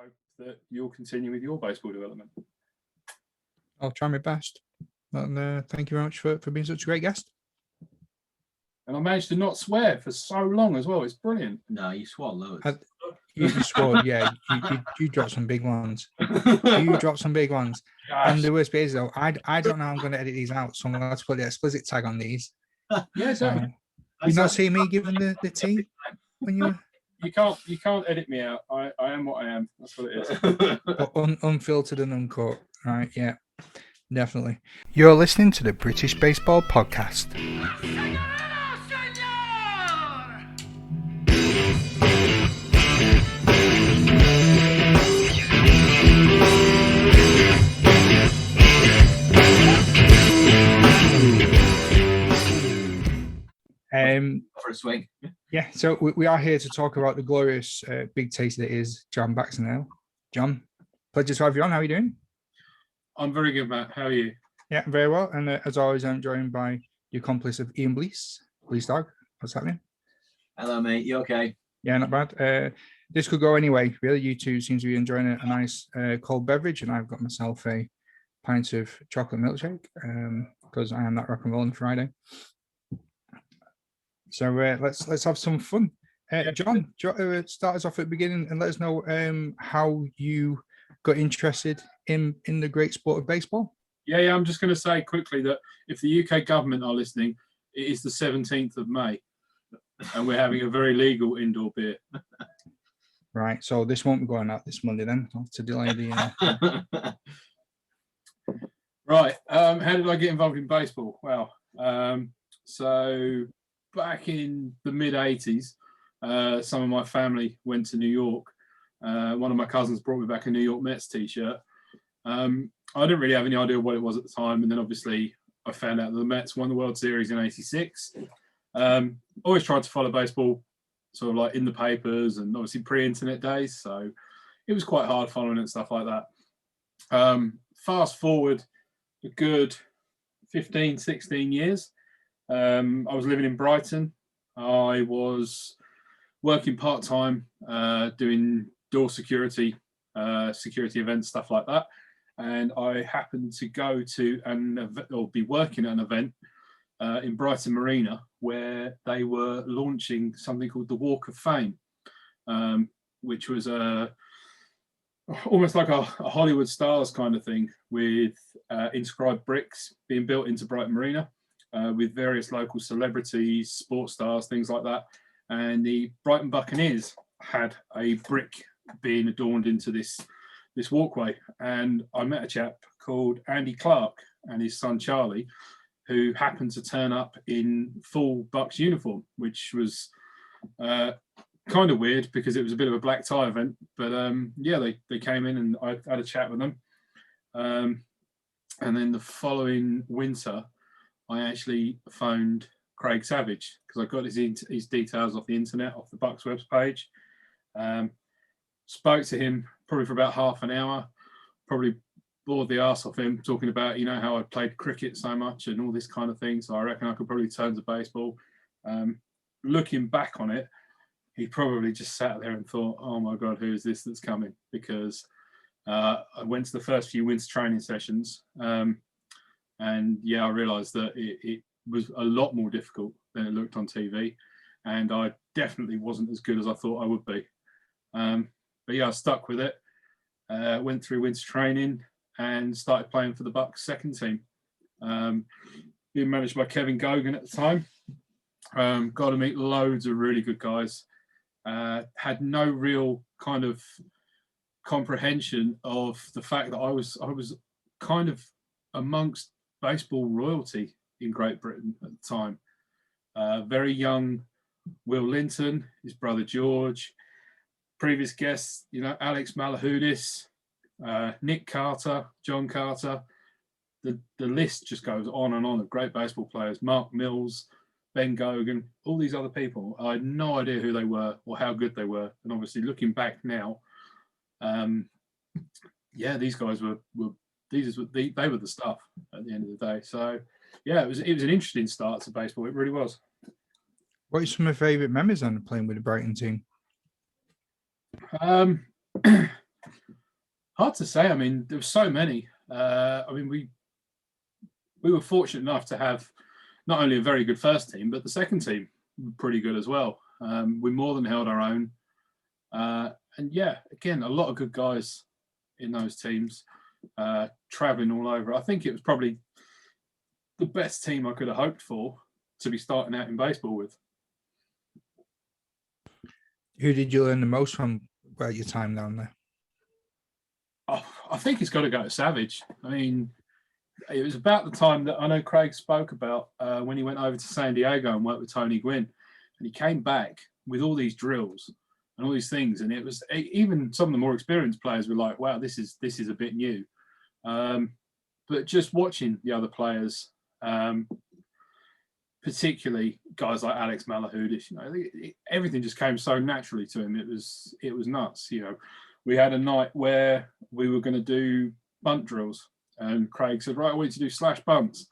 hope that you'll continue with your baseball development. I'll try my best. And thank you very much for being such a great guest. And I managed to not swear for so long as well. It's brilliant. No, you swore loads. You swore, yeah. You dropped some big ones. You dropped some big ones. Gosh. And the worst bit is, though, I don't know how I'm going to edit these out, so I'm going to have to put the explicit tag on these. Yeah, so you not see me giving the tea when you were... You can't edit me out. I am what I am. That's what it is. But unfiltered and uncut. Right, yeah. Definitely. You're listening to the British Baseball Podcast. For a swing. Yeah, so we are here to talk about the glorious big taste that is John Baxendale. John, pleasure to have you on. How are you doing? I'm very good, Matt. How are you? Yeah, very well. And as always, I'm joined by the accomplice of Ian Blease. Blease Dog, what's happening? Hello, mate. You okay? Yeah, not bad. This could go anyway, really. You two seem to be enjoying a nice cold beverage, and I've got myself a pint of chocolate milkshake because I am that rock and roll on Friday. So let's have some fun. John, start us off at the beginning and let us know how you got interested in the great sport of baseball. Yeah. I'm just going to say quickly that if the UK government are listening, it is the 17th of May, and we're having a very legal indoor beer. Right. So this won't be going out this Monday then. I'll have to delay the. Right. How did I get involved in baseball? Well, so back in the mid 80s, some of my family went to New York. One of my cousins brought me back a New York Mets t-shirt. I didn't really have any idea what it was at the time, and then obviously I found out that the Mets won the World Series in '86. Always tried to follow baseball sort of like in the papers and obviously pre-internet days, so it was quite hard following and stuff like that. Fast forward a good 15, 16 years. I was living in Brighton. I was working part-time doing door security events, stuff like that. And I happened to go to an event, or be working at an event in Brighton Marina, where they were launching something called the Walk of Fame, which was almost like a Hollywood stars kind of thing, with inscribed bricks being built into Brighton Marina, with various local celebrities, sports stars, things like that. And the Brighton Buccaneers had a brick being adorned into this walkway. And I met a chap called Andy Clark and his son Charlie, who happened to turn up in full Bucks uniform, which was kind of weird because it was a bit of a black tie event. But yeah, they came in and I had a chat with them. And then the following winter, I actually phoned Craig Savage because I got his details off the internet, off the Bucks web page. Spoke to him probably for about half an hour, probably bored the arse off him, talking about, how I played cricket so much and all this kind of thing. So I reckon I could probably turn to baseball. Looking back on it, he probably just sat there and thought, oh my God, who is this that's coming? Because I went to the first few winter training sessions. And yeah, I realized that it was a lot more difficult than it looked on TV. And I definitely wasn't as good as I thought I would be. But yeah, I stuck with it, went through winter training and started playing for the Bucks second team. Being managed by Kevin Gogan at the time. Got to meet loads of really good guys. Had no real kind of comprehension of the fact that I was kind of amongst baseball royalty in Great Britain at the time. Very young Will Linton, his brother George, previous guests, Alex Malahudis, Nick Carter, John Carter. The list just goes on and on of great baseball players. Mark Mills, Ben Gogan, all these other people. I had no idea who they were or how good they were. And obviously looking back now, yeah, these guys were they were the stuff at the end of the day. So yeah, it was an interesting start to baseball. It really was. What are some of your favourite memories on playing with the Brighton team? Hard to say. I mean, there were so many. I mean, we were fortunate enough to have not only a very good first team, but the second team pretty good as well. We more than held our own. And yeah, again, a lot of good guys in those teams, traveling all over. I think it was probably the best team I could have hoped for to be starting out in baseball with. Who did you learn the most from about your time down there? Oh, I think it's got to go to Savage. I mean, it was about the time that I know Craig spoke about when he went over to San Diego and worked with Tony Gwynn. And he came back with all these drills and all these things. And it was even some of the more experienced players were like, wow, this is a bit new. But just watching the other players, particularly guys like Alex Malahudis, you know, everything just came so naturally to him. It was nuts. You know, we had a night where we were going to do bunt drills, and Craig said, right, I want you to do slash bunts.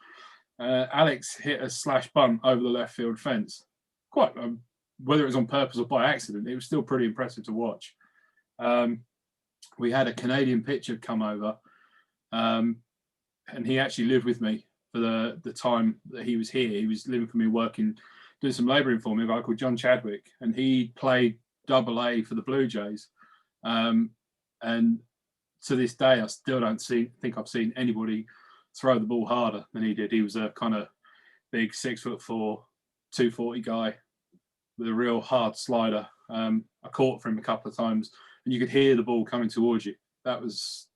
Alex hit a slash bunt over the left field fence. Quite, whether it was on purpose or by accident, it was still pretty impressive to watch. We had a Canadian pitcher come over, and he actually lived with me for the time that he was here. He was living for me, working, doing some labouring for me, a guy called John Chadwick, and he played AA for the Blue Jays. And to this day, I still don't think I've seen anybody throw the ball harder than he did. He was a kind of big 6'4", 240 guy with a real hard slider. I caught for him a couple of times, and you could hear the ball coming towards you. That was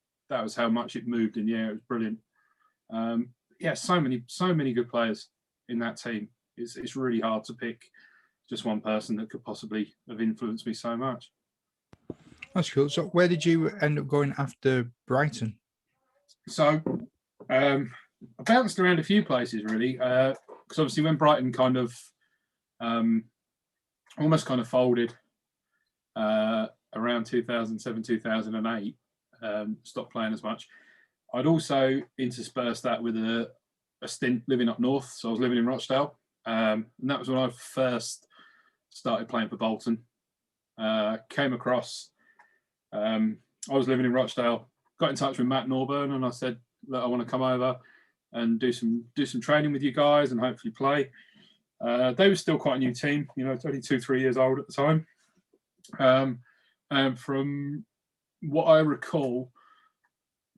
how much it moved in the air. It was brilliant. Yeah, so many good players in that team. It's really hard to pick just one person that could possibly have influenced me so much. That's cool. So where did you end up going after Brighton? So I bounced around a few places really, because obviously when Brighton kind of almost kind of folded around 2007, 2008, stopped playing as much. I'd also interspersed that with a stint living up north. So I was living in Rochdale, and that was when I first started playing for Bolton. Came across, I was living in Rochdale, got in touch with Matt Norburn, and I said, look, I want to come over and do some training with you guys and hopefully play. They were still quite a new team, you know, 32, 3 years old at the time. And from what I recall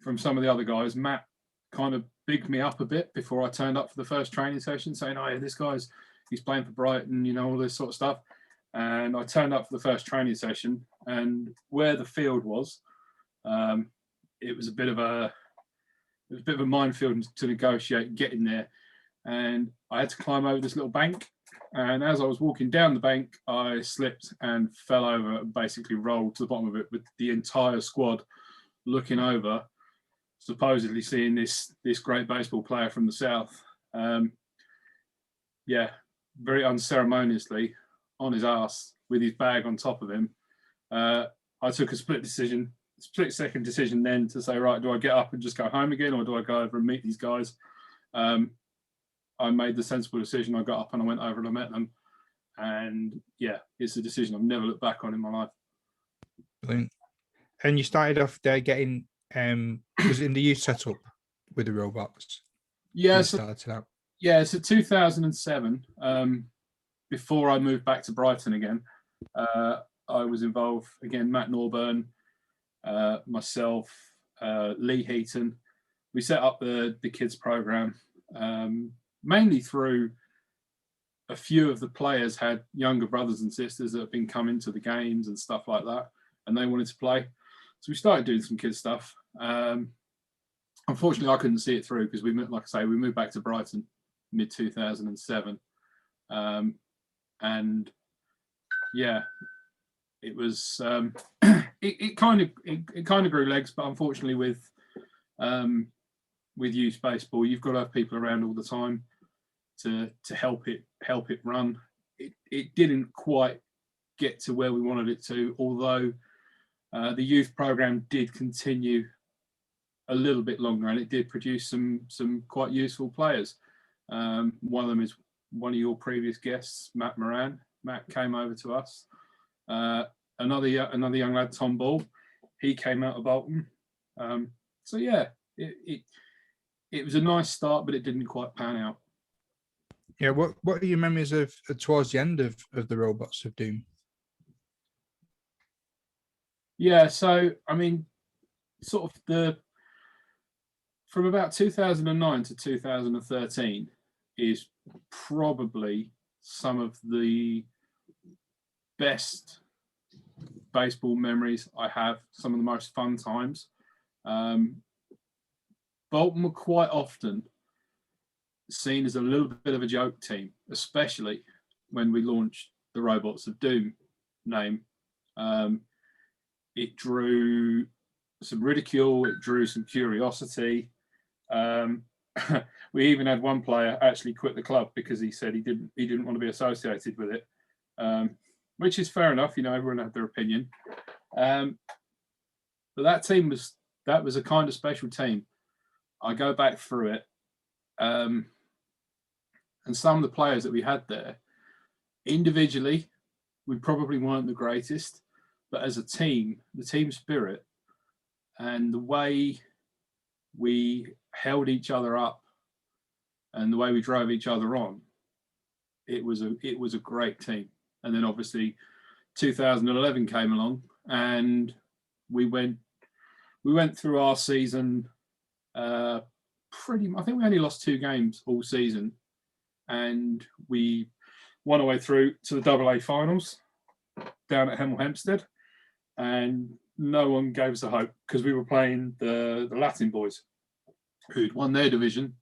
from some of the other guys, Matt kind of bigged me up a bit before I turned up for the first training session, saying, oh, yeah, he's playing for Brighton, you know, all this sort of stuff. And I turned up for the first training session, and where the field was, it was a bit of a minefield to negotiate getting there. And I had to climb over this little bank. And as I was walking down the bank, I slipped and fell over and basically rolled to the bottom of it, with the entire squad looking over, supposedly seeing this great baseball player from the south. Yeah, very unceremoniously on his ass with his bag on top of him. I took a split-second decision then to say, right, do I get up and just go home again, or do I go over and meet these guys? I made the sensible decision. I got up and I went over and I met them. And yeah, it's a decision I've never looked back on in my life. Brilliant. And you started off there getting, was in the youth setup with the Robots? Yeah, started out. Yeah, so 2007, before I moved back to Brighton again, I was involved again, Matt Norburn, myself, Lee Heaton. We set up the kids program, mainly through a few of the players had younger brothers and sisters that have been coming to the games and stuff like that, and they wanted to play. So we started doing some kids stuff. Unfortunately, I couldn't see it through because we moved back to Brighton mid 2007, and yeah, it was it kind of grew legs, but unfortunately with youth baseball, you've got to have people around all the time to help it run. It didn't quite get to where we wanted it to, although the youth program did continue a little bit longer, and it did produce some quite useful players. One of them is one of your previous guests, Matt Moran. Matt came over to us. Another young lad, Tom Ball, he came out of Bolton. So yeah, it was a nice start, but it didn't quite pan out. Yeah, what are your memories of towards the end of the Robots of Doom? Yeah, so I mean, sort of from about 2009 to 2013 is probably some of the best baseball memories I have, some of the most fun times. Bolton were quite often seen as a little bit of a joke team, especially when we launched the Robots of Doom name. It drew some ridicule, it drew some curiosity. We even had one player actually quit the club because he said he didn't want to be associated with it, which is fair enough. You know, everyone had their opinion. But that team was a kind of special team. I go back through it, and some of the players that we had there, individually, we probably weren't the greatest, but as a team, the team spirit and the way we held each other up and the way we drove each other on, it was a great team. And then obviously 2011 came along and we went through our season pretty much. I think we only lost 2 games all season, and we won our way through to the AA finals down at Hemel Hempstead, and no one gave us a hope because we were playing the Latin boys who'd won their division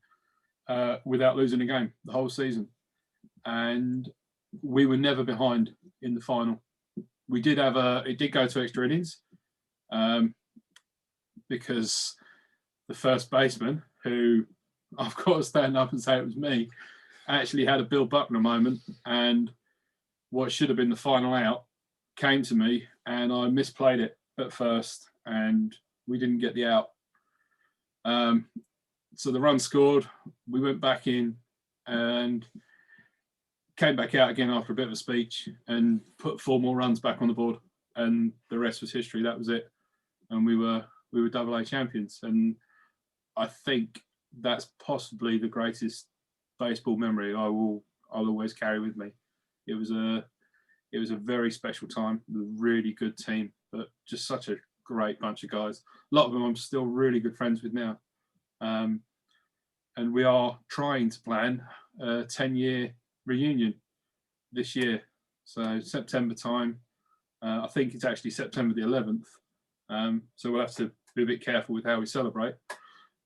without losing a game the whole season, and we were never behind in the final. We did have it did go to extra innings because the first baseman, who I've got to stand up and say it was me, actually had a Bill Buckner moment, and what should have been the final out came to me, and I misplayed it at first, and we didn't get the out. So the run scored, we went back in and came back out again after a bit of a speech and put 4 more runs back on the board, and the rest was history. That was it, and we were AA champions. And I think that's possibly the greatest baseball memory I'll always carry with me. It was a very special time, a really good team, but just such a great bunch of guys. A lot of them I'm still really good friends with now. And we are trying to plan a 10-year reunion this year. So September time, I think it's actually September the 11th. So we'll have to be a bit careful with how we celebrate.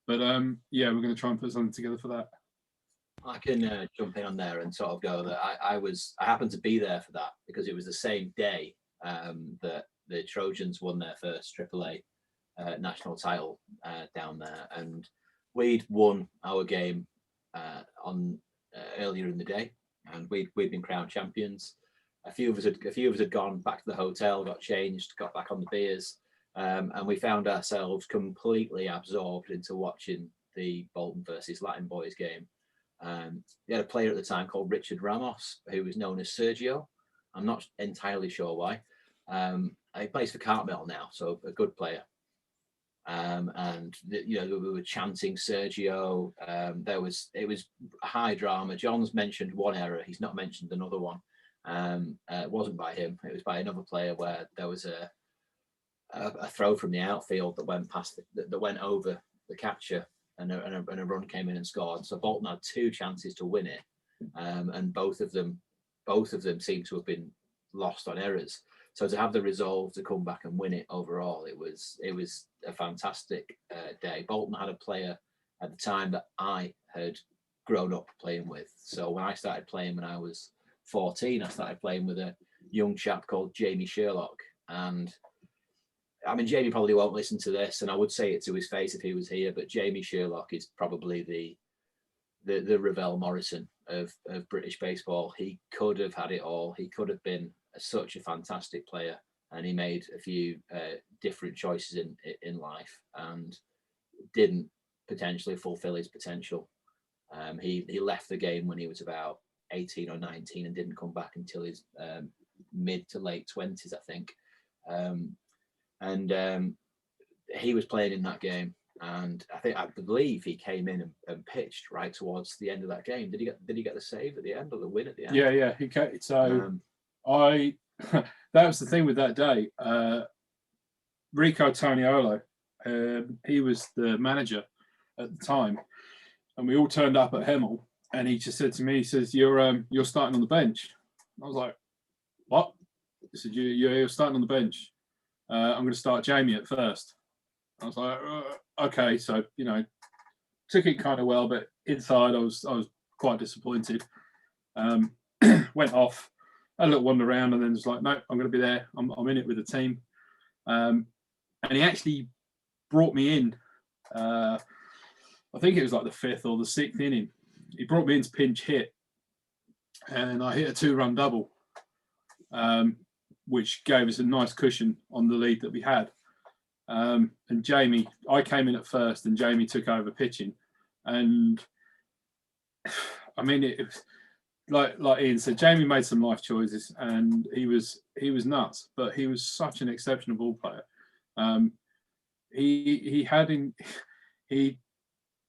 But yeah, we're going to try and put something together for that. I can jump in on there and sort of go that I happened to be there for that because it was the same day that the Trojans won their first AAA national title down there, and we'd won our game on earlier in the day, and we'd been crowned champions. A few of us had gone back to the hotel, got changed, got back on the beers, and we found ourselves completely absorbed into watching the Bolton versus Latin boys game. We had a player at the time called Richard Ramos, who was known as Sergio. I'm not entirely sure why. He plays for Cartmel now, so a good player. And we were chanting Sergio. It was high drama. John's mentioned one error; he's not mentioned another one. It wasn't by him; it was by another player where there was a throw from the outfield that went past that went over the catcher. And a run came in and scored. So Bolton had 2 chances to win it, and both of them seemed to have been lost on errors. So to have the resolve to come back and win it overall, it was a fantastic day. Bolton had a player at the time that I had grown up playing with. So when I started playing when I was 14, I started playing with a young chap called Jamie Sherlock, and I mean, Jamie probably won't listen to this, and I would say it to his face if he was here, but Jamie Sherlock is probably the Ravel Morrison of British baseball. He could have had it all. He could have been such a fantastic player, and he made a few different choices in life and didn't potentially fulfill his potential. He left the game when he was about 18 or 19 and didn't come back until his mid to late 20s, I think. And he was playing in that game, and I believe he came in and pitched right towards the end of that game. Did he get the save at the end or the win at the end? Yeah, he came. So I that was the thing with that day. Rico Toniolo, he was the manager at the time, and we all turned up at Hemel, and he just said to me, he says, "You're starting on the bench." I was like, "What?" He said, "You're starting on the bench. I'm going to start Jamie at first." I was like, "Okay." So took it kind of well, but inside I was quite disappointed. Went off, had a little wander around, and then was like, "No, I'm going to be there. I'm in it with the team." And he actually brought me in. I think it was like the 5th or the 6th inning. He brought me in to pinch hit, and I hit a 2-run double, which gave us a nice cushion on the lead that we had. And Jamie, I came in at first, and Jamie took over pitching. And I mean, it was like Ian said, Jamie made some life choices, and he was nuts, but he was such an exceptional ball player. He'd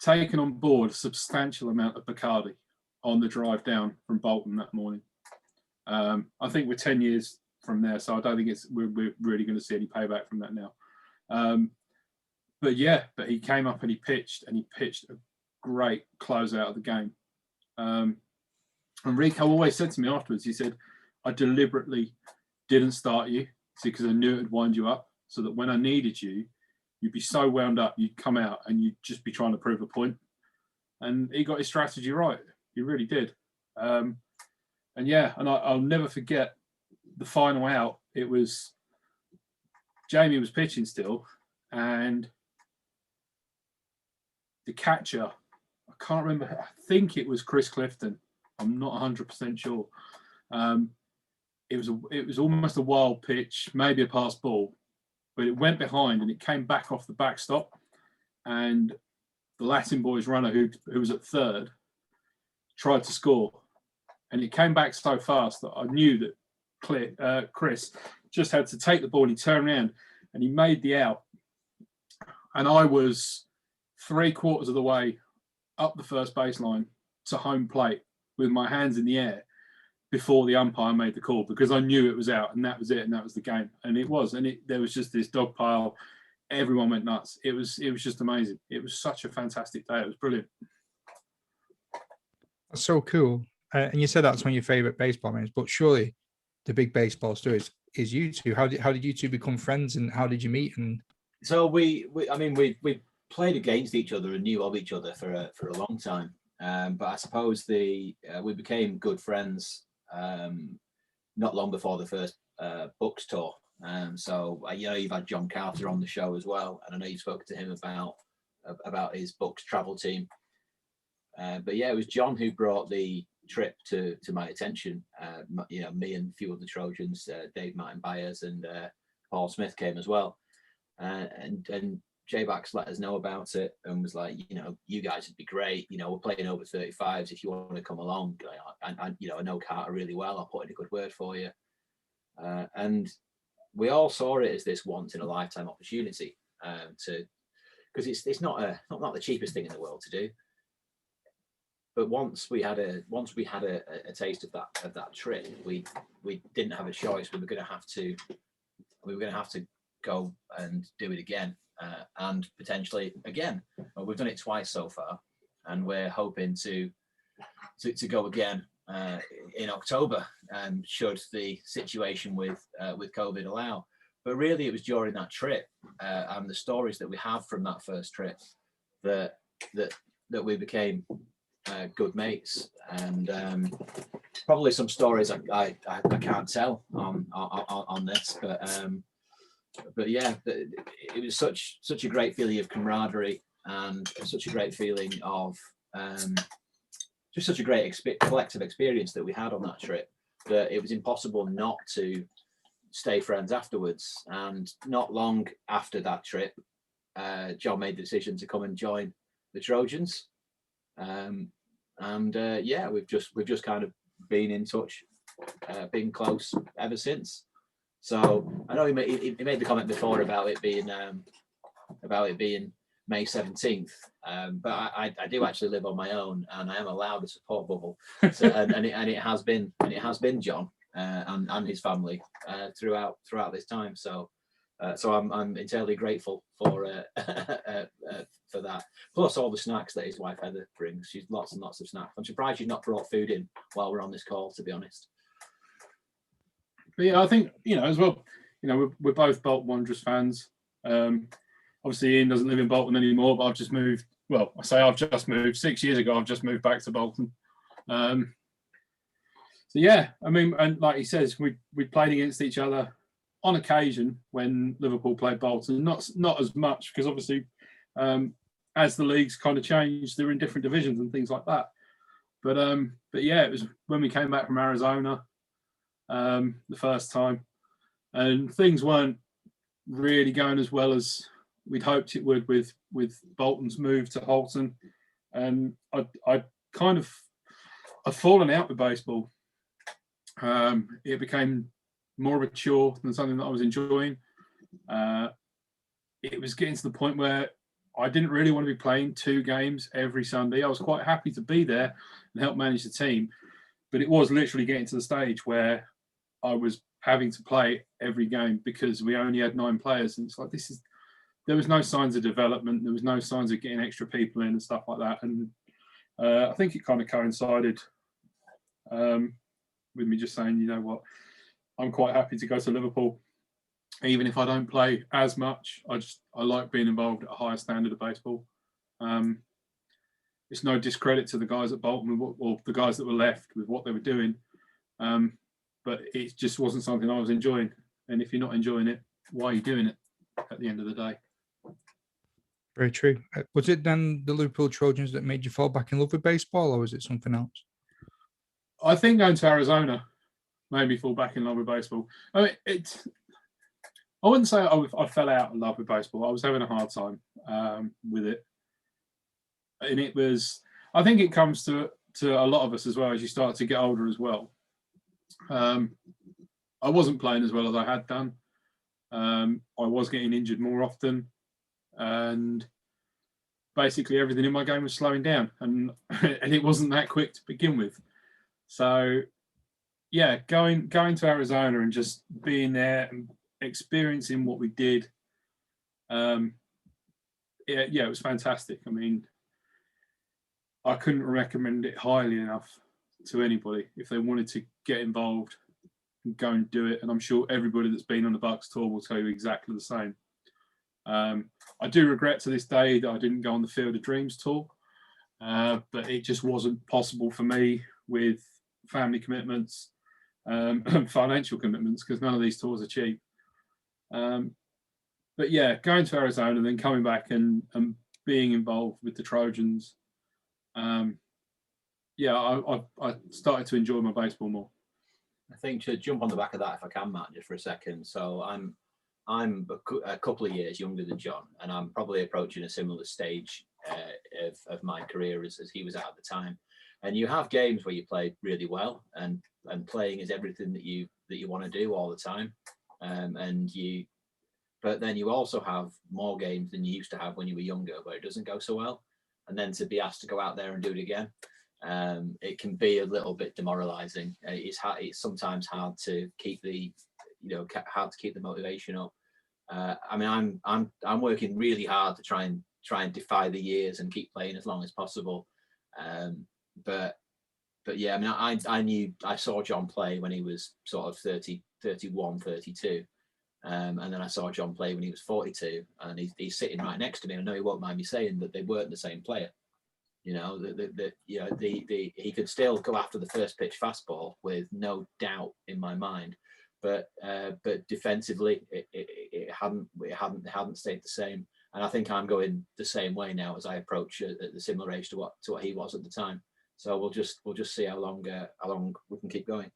taken on board a substantial amount of Bacardi on the drive down from Bolton that morning. I think we're 10 years from there, so I don't think we're really going to see any payback from that now. But he came up and he pitched a great close out of the game. And Rico always said to me afterwards, he said, "I deliberately didn't start you because I knew it would wind you up, so that when I needed you, you'd be so wound up, you'd come out and you'd just be trying to prove a point." And he got his strategy right. He really did. And I'll never forget the final out. It was Jamie was pitching still, and the catcher, I can't remember, I think it was Chris Clifton. I'm not 100% sure. It was almost a wild pitch, maybe a pass ball, but it went behind and it came back off the backstop, and the Latin boys runner who was at third tried to score, and it came back so fast that I knew that Chris just had to take the ball, and he turned around and he made the out, and I was 3/4 of the way up the first baseline to home plate with my hands in the air before the umpire made the call, because I knew it was out, and that was it, and that was the game. And it was, and there was just this dog pile. Everyone went nuts. It was just amazing. It was such a fantastic day. It was brilliant. That's so cool. And you said that's one of your favorite baseball games, but surely the big baseball story is you two. How did you two become friends, and how did you meet? And so we played against each other and knew of each other for a long time. But I suppose we became good friends not long before the first Bucks tour. So you've had John Carter on the show as well, and I know you've spoken to him about his Bucks travel team. But yeah, it was John who brought the trip to my attention. Me and a few other Trojans, Dave Martin Byers and Paul Smith came as well, and J-Bax let us know about it and was like, you guys would be great. We're playing over 35s if you want to come along. I know Carter really well. I'll put in a good word for you. And we all saw it as this once in a lifetime opportunity because it's not the cheapest thing in the world to do. But once we had a taste of that trip, we didn't have a choice. We were going to have to go and do it again. And potentially again. Well, we've done it twice so far, and we're hoping to go again in October, should the situation with COVID allow. But really, it was during that trip and the stories that we have from that first trip that we became good mates, and probably some stories I can't tell on this, but yeah, it was such a great feeling of camaraderie and such a great feeling of just such a great collective experience that we had on that trip, that it was impossible not to stay friends afterwards. And not long after that trip, John made the decision to come and join the Trojans, we've just kind of been in touch, been close ever since. So I know he made the comment before about it being about it being May 17th, but I do actually live on my own, and I am allowed a support bubble, so, and it has been John and his family throughout this time. So I'm entirely grateful for that. Plus all the snacks that his wife Heather brings. She's lots and lots of snacks. I'm surprised she's not brought food in while we're on this call, to be honest. But yeah, I think, as well, we're both Bolton Wanderers fans. Obviously, Ian doesn't live in Bolton anymore, but I've just moved. Well, I say I've just moved. 6 years ago, I've just moved back to Bolton. So yeah, I mean, and like he says, we played against each other on occasion when Liverpool played Bolton. Not as much, because obviously, as the leagues kind of changed, they're in different divisions and things like that. But yeah, it was when we came back from Arizona the first time, and things weren't really going as well as we'd hoped it would with Bolton's move to Holton, and I've fallen out with baseball. It became more of a chore than something that I was enjoying. It was getting to the point where I didn't really want to be playing 2 games every Sunday. I was quite happy to be there and help manage the team, but it was literally getting to the stage where I was having to play every game because we only had 9 players, and it's like there was no signs of development. There was no signs of getting extra people in and stuff like that. And I think it kind of coincided with me just saying, you know what, I'm quite happy to go to Liverpool, even if I don't play as much. I like being involved at a higher standard of baseball. It's no discredit to the guys at Bolton or the guys that were left with what they were doing, but it just wasn't something I was enjoying. And if you're not enjoying it, why are you doing it at the end of the day? Very true. Was it then the Liverpool Trojans that made you fall back in love with baseball, or was it something else? I think going to Arizona made me fall back in love with baseball. I mean, I wouldn't say I fell out of love with baseball. I was having a hard time with it. And it was, I think it comes to a lot of us as well as you start to get older as well. I wasn't playing as well as I had done. I was getting injured more often, and basically everything in my game was slowing down, and it wasn't that quick to begin with. So yeah, going to Arizona and just being there and experiencing what we did, it was fantastic. I mean, I couldn't recommend it highly enough to anybody. If they wanted to get involved, go and do it. And I'm sure everybody that's been on the Bucks tour will tell you exactly the same. I do regret to this day that I didn't go on the Field of Dreams tour, but it just wasn't possible for me with family commitments and financial commitments, because none of these tours are cheap. But yeah, going to Arizona and then coming back and being involved with the Trojans, I started to enjoy my baseball more. I think to jump on the back of that, if I can, Matt, just for a second. So I'm a couple of years younger than John, and I'm probably approaching a similar stage of my career as he was at the time. And you have games where you play really well, and playing is everything that you want to do all the time. But then you also have more games than you used to have when you were younger, where it doesn't go so well, and then to be asked to go out there and do it again, it can be a little bit demoralizing. It's sometimes hard to keep the motivation up. I mean, I'm working really hard to try and defy the years and keep playing as long as possible. But yeah, I mean, I saw John play when he was sort of 30, 31, 32. And then I saw John play when he was 42, and he's sitting right next to me. I know he won't mind me saying that they weren't the same player. You know, he could still go after the first pitch fastball with no doubt in my mind, but defensively it hadn't stayed the same. And I think I'm going the same way now as I approach at the similar age to what he was at the time. So we'll just see how long we can keep going.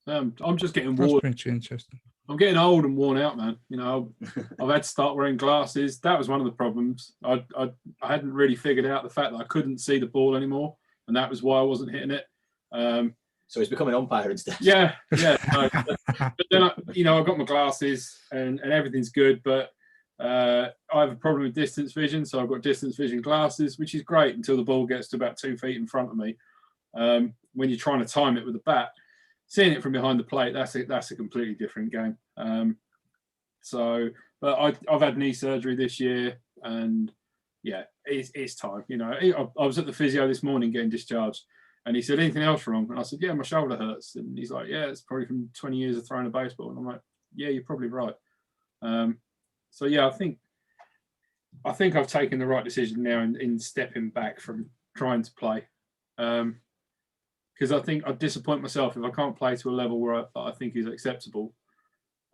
I'm just getting That's worn. pretty interesting. I'm getting old and worn out, man. You know, I've had to start wearing glasses. That was one of the problems. I hadn't really figured out the fact that I couldn't see the ball anymore, and that was why I wasn't hitting it. So he's becoming an umpire instead. Yeah. But then I've got my glasses and everything's good, but I have a problem with distance vision, so I've got distance vision glasses, which is great until the ball gets to about 2 feet in front of me. When you're trying to time it with a bat, seeing it from behind the plate, that's a completely different game. But I've had knee surgery this year, and yeah, it's time. You know, I was at the physio this morning getting discharged, and he said, "Anything else wrong?" And I said, "Yeah, my shoulder hurts." And he's like, "Yeah, it's probably from 20 years of throwing a baseball." And I'm like, "Yeah, you're probably right." So yeah, I think I've taken the right decision now in stepping back from trying to play, because I think I'd disappoint myself if I can't play to a level where I think is acceptable.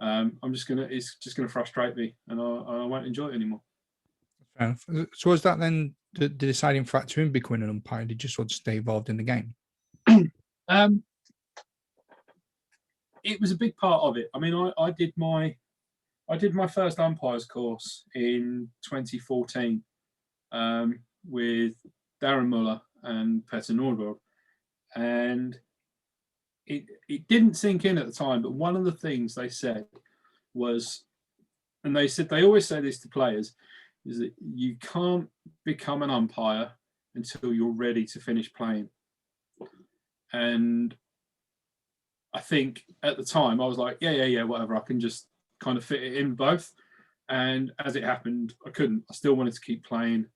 It's just gonna frustrate me, and I won't enjoy it anymore. Fair enough. So was that then the deciding factor in becoming an umpire? Did you just want to stay involved in the game? It was a big part of it. I mean, I did my first umpires course in 2014 with Darren Muller and Petter Nordberg, and it didn't sink in at the time. But one of the things they said was, and they always say this to players, is that you can't become an umpire until you're ready to finish playing. And I think at the time I was like, yeah, whatever. I can just kind of fit it in both. And as it happened, I couldn't. I still wanted to keep playing.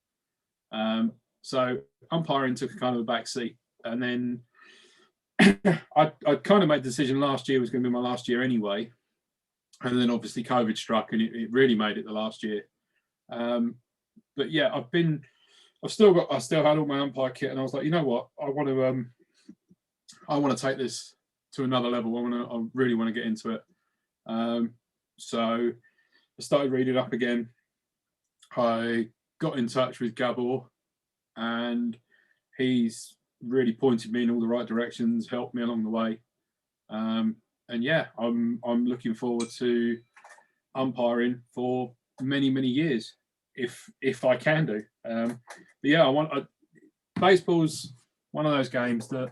So umpiring took a kind of a back seat. And then I kind of made the decision last year was going to be my last year anyway. And then obviously COVID struck, and it really made it the last year. But yeah, I still had all my umpire kit, and I was like, you know what, I want to take this to another level. I really want to get into it. So I started reading up again. I got in touch with Gabor, and he's really pointed me in all the right directions, helped me along the way. And yeah, I'm looking forward to umpiring for many years, if I can do. But yeah, baseball's one of those games that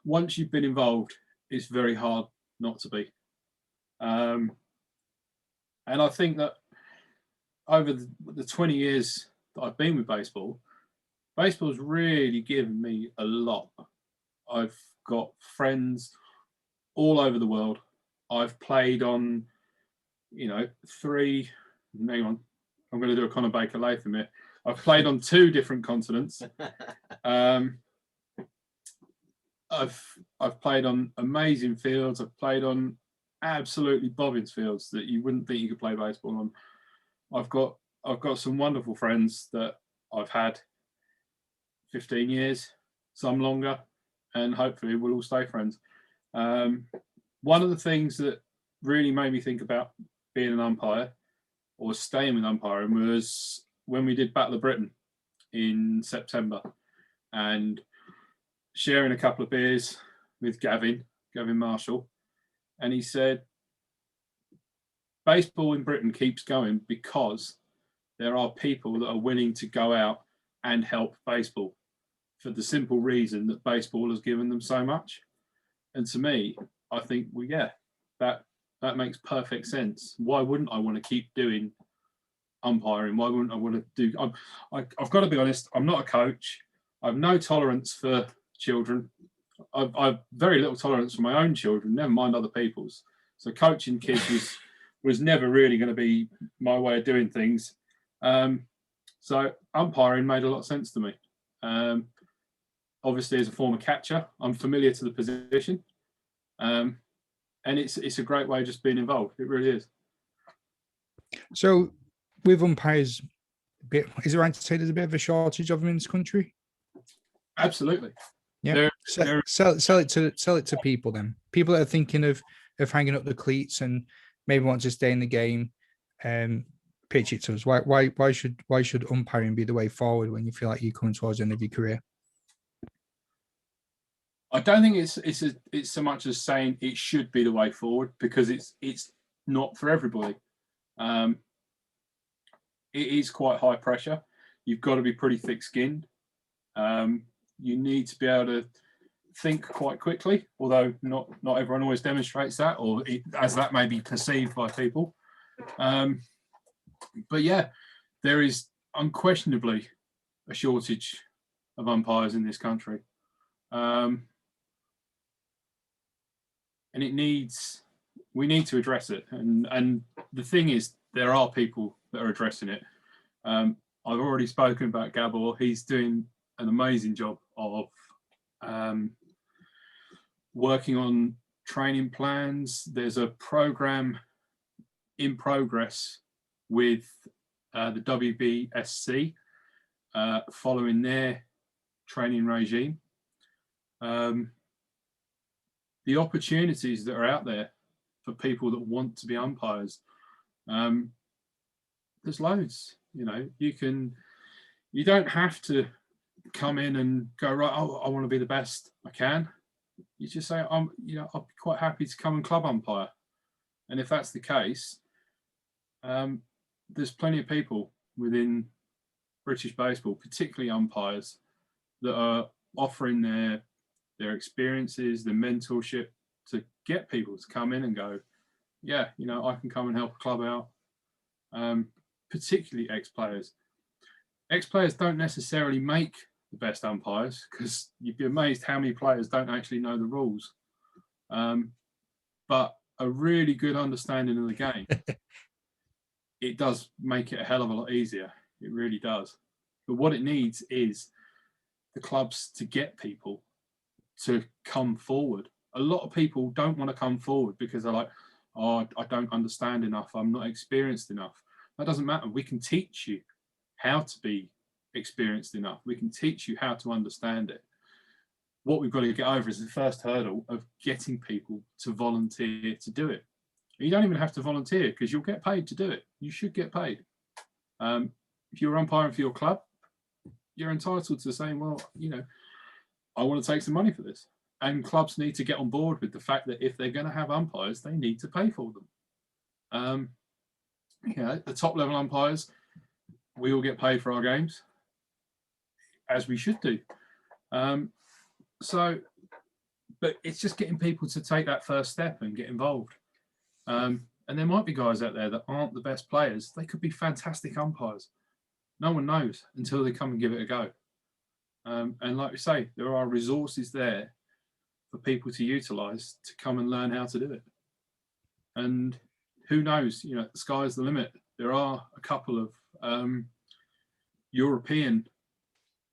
once you've been involved, it's very hard not to be. And I think that over the 20 years that I've been with baseball's really given me a lot. I've got friends all over the world. I've played on, hang on, I'm going to do a Conor Baker Latham here. I've played on 2 different continents. I've played on amazing fields. I've played on absolutely bobbins fields that you wouldn't think you could play baseball on. I've got some wonderful friends that I've had 15 years, some longer, and hopefully we'll all stay friends. One of the things that really made me think about being an umpire or staying with umpiring was when we did Battle of Britain in September, and sharing a couple of beers with Gavin Marshall, and he said, baseball in Britain keeps going because there are people that are willing to go out and help baseball for the simple reason that baseball has given them so much. And to me, I think, well, yeah, that makes perfect sense. Why wouldn't I want to keep doing umpiring? Why wouldn't I want to do? I've got to be honest. I'm not a coach. I have no tolerance for children. I've very little tolerance for my own children. Never mind other people's. So coaching kids was never really going to be my way of doing things. So umpiring made a lot of sense to me. Obviously, as a former catcher, I'm familiar to the position. And it's a great way of just being involved. It really is. So with umpires, is it right to say there's a bit of a shortage of them in this country? Absolutely. Yeah. Sell it to people then. People that are thinking of hanging up the cleats and maybe want to stay in the game, pitch it to us. Why should umpiring be the way forward when you feel like you're coming towards the end of your career? I don't think it's so much as saying it should be the way forward, because it's not for everybody. It is quite high pressure. You've got to be pretty thick-skinned. You need to be able to think quite quickly, although not everyone always demonstrates that, or as that may be perceived by people. But yeah, there is unquestionably a shortage of umpires in this country. And we need to address it. And the thing is, there are people that are addressing it. I've already spoken about Gabor. He's doing an amazing job of working on training plans. There's a program in progress with the WBSC following their training regime. The opportunities that are out there for people that want to be umpires, there's loads. You don't have to come in and go, right, oh, I want to be the best I can. You just say, I'll be quite happy to come and club umpire. And if that's the case, there's plenty of people within British baseball, particularly umpires, that are offering their experiences, their mentorship to get people to come in and go, yeah, I can come and help a club out. Particularly ex-players. Ex-players don't necessarily make the best umpires, because you'd be amazed how many players don't actually know the rules. But a really good understanding of the game, it does make it a hell of a lot easier. It really does. But what it needs is the clubs to get people to come forward. A lot of people don't want to come forward because they're like, oh, I don't understand enough. I'm not experienced enough. That doesn't matter. We can teach you how to be experienced enough. We can teach you how to understand it. What we've got to get over is the first hurdle of getting people to volunteer to do it. You don't even have to volunteer, because you'll get paid to do it. You should get paid. If you're umpiring for your club, you're entitled to saying, well, I want to take some money for this. And clubs need to get on board with the fact that if they're going to have umpires, they need to pay for them. The top level umpires, we all get paid for our games, as we should do. But it's just getting people to take that first step and get involved. And there might be guys out there that aren't the best players. They could be fantastic umpires. No one knows until they come and give it a go. And like we say, there are resources there for people to utilise to come and learn how to do it. And who knows, the sky's the limit. There are a couple of European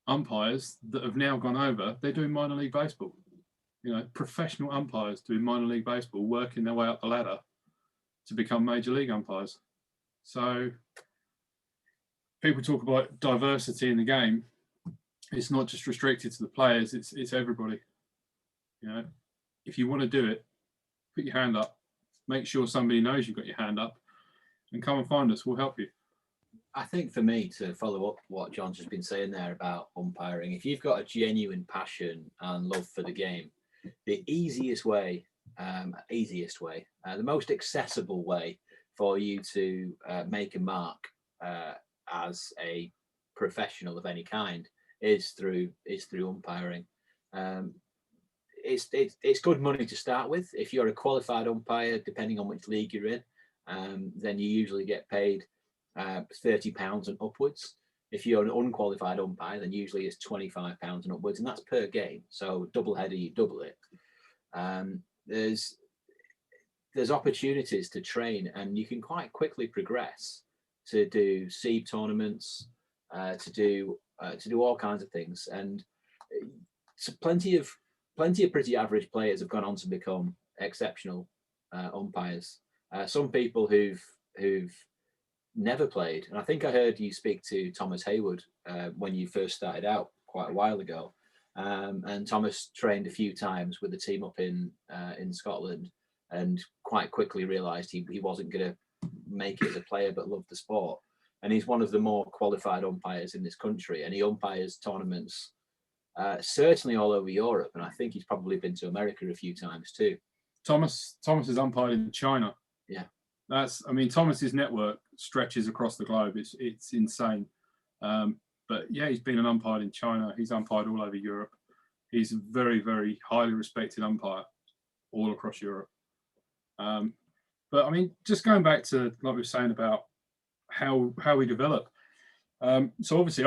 umpires that have now gone over. They're doing minor league baseball. Professional umpires doing minor league baseball, working their way up the ladder to become major league umpires. So people talk about diversity in the game. It's not just restricted to the players, it's everybody. If you want to do it, put your hand up, make sure somebody knows you've got your hand up, and come and find us. We'll help you. I think for me, to follow up what John's just been saying there about umpiring, if you've got a genuine passion and love for the game, the easiest way, the most accessible way for you to make a mark as a professional of any kind is through umpiring. It's good money to start with. If you're a qualified umpire, depending on which league you're in, then you usually get paid £30 and upwards. If you're an unqualified umpire, then usually it's £25 and upwards, and that's per game. So double header, you double it. There's opportunities to train, and you can quite quickly progress to do SEEB tournaments, to do all kinds of things. And so plenty of pretty average players have gone on to become exceptional umpires. Some people who've never played, and I think I heard you speak to Thomas Hayward when you first started out quite a while ago, and Thomas trained a few times with the team up in Scotland, and quite quickly realised he wasn't going to make it as a player, but loved the sport. And he's one of the more qualified umpires in this country, and he umpires tournaments certainly all over Europe, and I think he's probably been to America a few times too. Thomas has umpired in China. Yeah. Thomas's network stretches across the globe. It's insane. But yeah, he's been an umpire in China. He's umpired all over Europe. He's a very, very highly respected umpire all across Europe. But just going back to like we were saying about how we develop. So obviously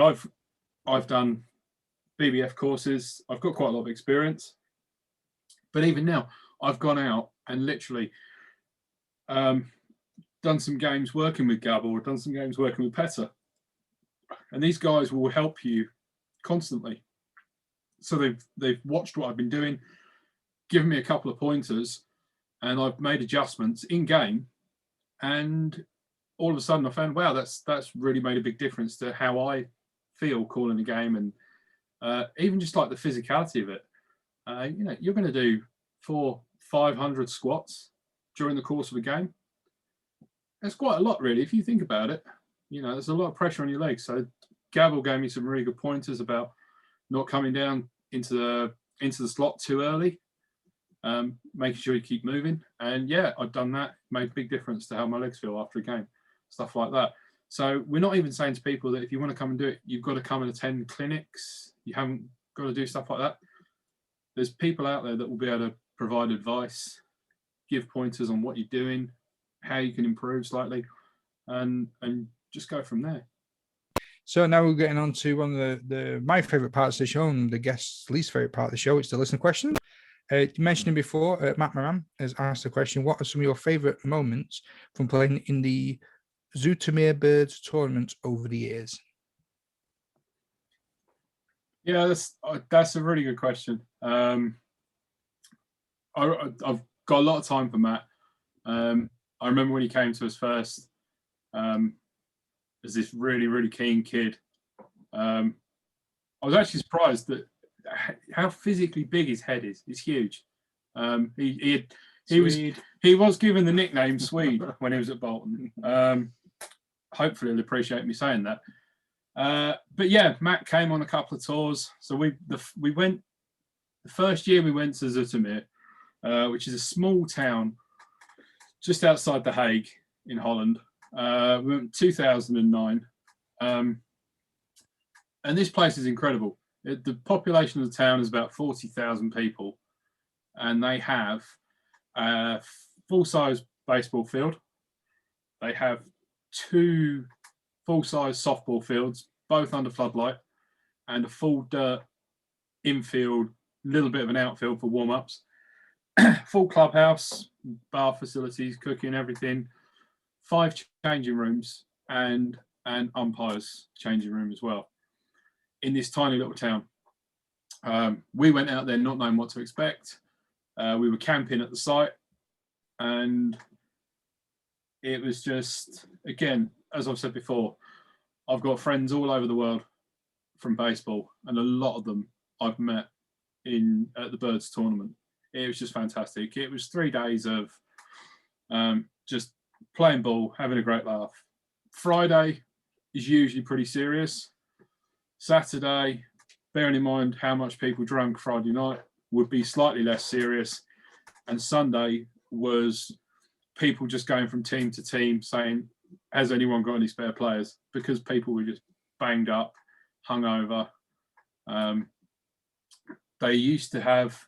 I've done BBF courses. I've got quite a lot of experience, but even now I've gone out and literally done some games working with Gab, or done some games working with Petter, and these guys will help you constantly. So they've watched what I've been doing, given me a couple of pointers, and I've made adjustments in game, and all of a sudden I found, wow, that's really made a big difference to how I feel calling a game, and even just like the physicality of it. You're going to do 400-500 squats during the course of a game. That's quite a lot, really, if you think about it. There's a lot of pressure on your legs. So Gabriel gave me some really good pointers about not coming down into the slot too early, making sure you keep moving. And yeah, I've done that. Made a big difference to how my legs feel after a game, stuff like that. So we're not even saying to people that if you want to come and do it, you've got to come and attend clinics. You haven't got to do stuff like that. There's people out there that will be able to provide advice, give pointers on what you're doing, how you can improve slightly, and just go from there. So now we're getting on to one of my favourite parts of the show, and the guest's least favourite part of the show. It's the listener questions. You mentioned it before, Matt Moran has asked the question, what are some of your favourite moments from playing in the Zoetermeer Birds tournament over the years? Yeah, that's a really good question. I've got a lot of time for Matt. I remember when he came to us first, as this really, really keen kid. I was actually surprised that how physically big his head is. It's huge. He was given the nickname Swede when he was at Bolton. Hopefully he'll appreciate me saying that. But yeah, Matt came on a couple of tours. So we went the first year we went to Zoetermeer, which is a small town just outside The Hague in Holland. We went in 2009. And this place is incredible. The population of the town is about 40,000 people, and they have a full-size baseball field. They have 2 full-size softball fields, both under floodlight, and a full dirt infield, little bit of an outfield for warm-ups. Full clubhouse, bar facilities, cooking, everything. 5 changing rooms and an umpires changing room as well in this tiny little town. We went out there not knowing what to expect. We were camping at the site, and it was just, again, as I've said before, I've got friends all over the world from baseball, and a lot of them I've met at the Birds tournament. It was just fantastic. It was 3 days of just playing ball, having a great laugh. Friday is usually pretty serious. Saturday, bearing in mind how much people drank Friday night, would be slightly less serious. And Sunday was people just going from team to team saying, has anyone got any spare players? Because people were just banged up, hungover. They used to have,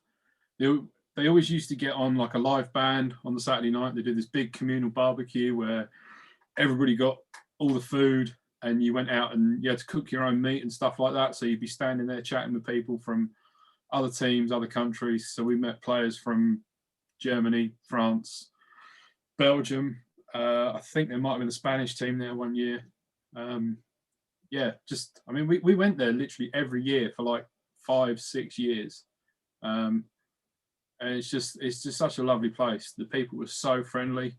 they always used to get on like a live band on the Saturday night. They did this big communal barbecue where everybody got all the food, and you went out and you had to cook your own meat and stuff like that. So you'd be standing there chatting with people from other teams, other countries. So we met players from Germany, France, Belgium. I think there might have been a Spanish team there one year. We went there literally every year for like 5-6 years. And it's just such a lovely place. The people were so friendly.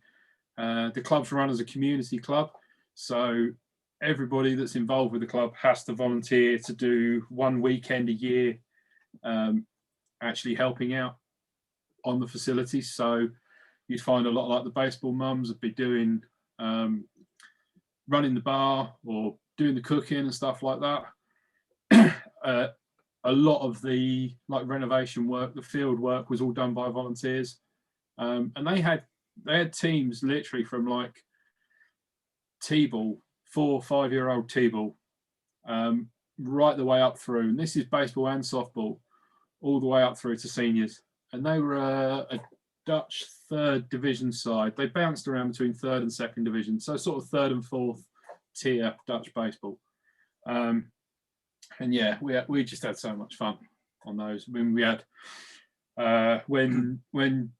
The club's run as a community club. So everybody that's involved with the club has to volunteer to do 1 weekend a year, actually helping out on the facilities. So you'd find a lot like the baseball mums would be doing, running the bar or doing the cooking and stuff like that. A lot of the renovation work, the field work was all done by volunteers. And they had teams literally from like T-ball, 4-5-year-old T-ball, right the way up through. And this is baseball and softball, all the way up through to seniors. And they were a Dutch 3rd division side. They bounced around between 3rd and 2nd division, so sort of 3rd and 4th tier Dutch baseball. And yeah, we just had so much fun on those. When we had when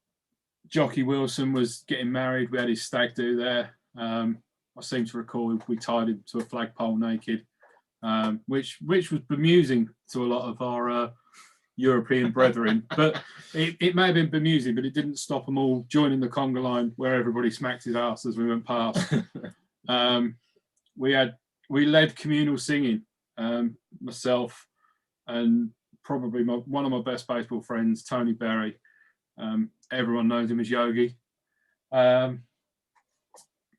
Jockey Wilson was getting married, we had his stag do there. I seem to recall we tied him to a flagpole naked, which was bemusing to a lot of our European brethren. But it may have been bemusing, but it didn't stop them all joining the conga line where everybody smacked his ass as we went past. We led communal singing, myself and probably one of my best baseball friends, Tony Berry. Everyone knows him as Yogi.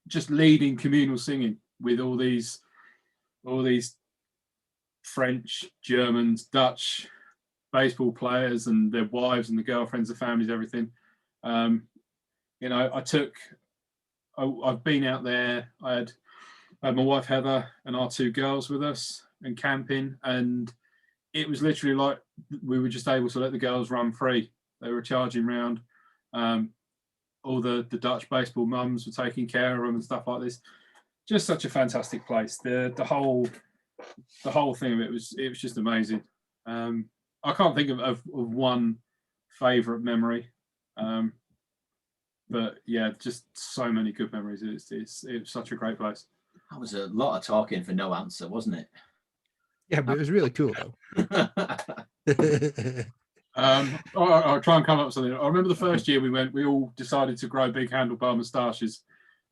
Just leading communal singing with all these French, Germans, Dutch baseball players and their wives and the girlfriends, the families, everything. You know, I've been out there. I had my wife Heather and our two girls with us and camping, and it was literally like we were just able to let the girls run free. They were charging round. All the Dutch baseball mums were taking care of them and stuff like this. Just such a fantastic place. The whole thing of it was just amazing. I can't think of one favourite memory, but yeah, just so many good memories. It was such a great place. That was a lot of talking for no answer, wasn't it? Yeah, but it was really cool though. I'll try and come up with something. I remember the first year we went, we all decided to grow big handlebar moustaches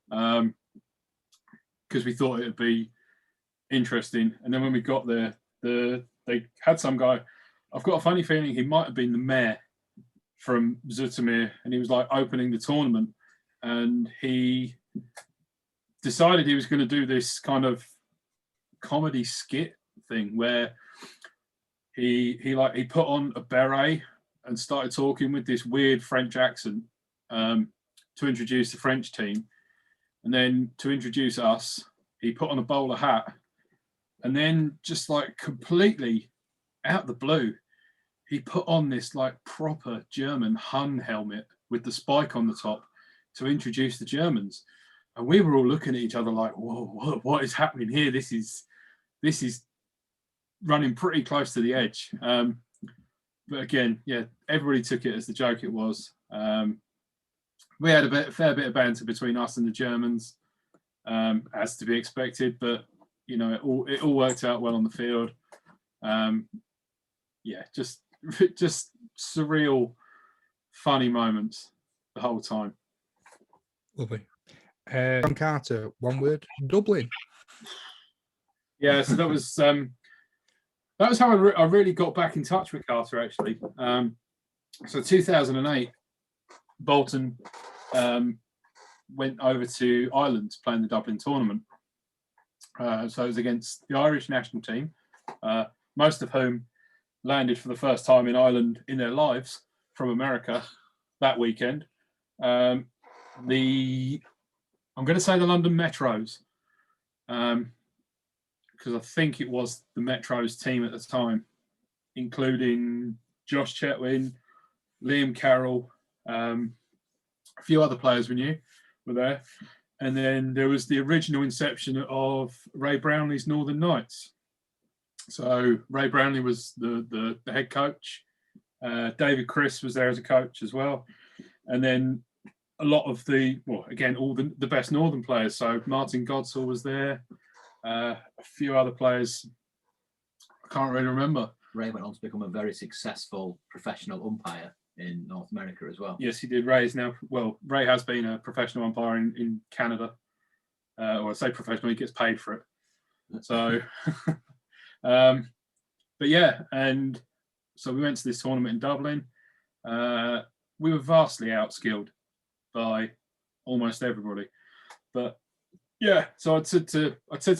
because we thought it would be interesting. And then when we got there, they had some guy. I've got a funny feeling he might have been the mayor from Zoetermeer, and he was like opening the tournament, and he decided he was going to do this kind of comedy skit thing where he put on a beret and started talking with this weird French accent to introduce the French team, and then to introduce us, he put on a bowler hat, and then just like completely out of the blue, he put on this like proper German Hun helmet with the spike on the top to introduce the Germans. And we were all looking at each other like, whoa, what is happening here? This is running pretty close to the edge. But again, yeah, everybody took it as the joke it was. We had a fair bit of banter between us and the Germans, as to be expected, but you know, it all worked out well on the field. Yeah, just surreal, funny moments the whole time. Lovely. John Carter, one word, Dublin. Yeah, so that was how I really got back in touch with Carter, actually. So 2008, Bolton went over to Ireland playing the Dublin tournament. So it was against the Irish national team, most of whom landed for the first time in Ireland in their lives from America that weekend. I'm going to say the London Metros, because I think it was the Metros team at the time, including Josh Chetwin, Liam Carroll, a few other players we knew were there. And then there was the original inception of Ray Brownlee's Northern Knights. So Ray Brownlee was the head coach. David Chris was there as a coach as well. And then a lot of all the best Northern players. So Martin Godsall was there. A few other players I can't really remember. Ray went on to become a very successful professional umpire in North America as well. Yes, he did. Ray has been a professional umpire in Canada. Or I say professional, he gets paid for it. So, but yeah, and so we went to this tournament in Dublin. We were vastly outskilled by almost everybody. But yeah, so I said to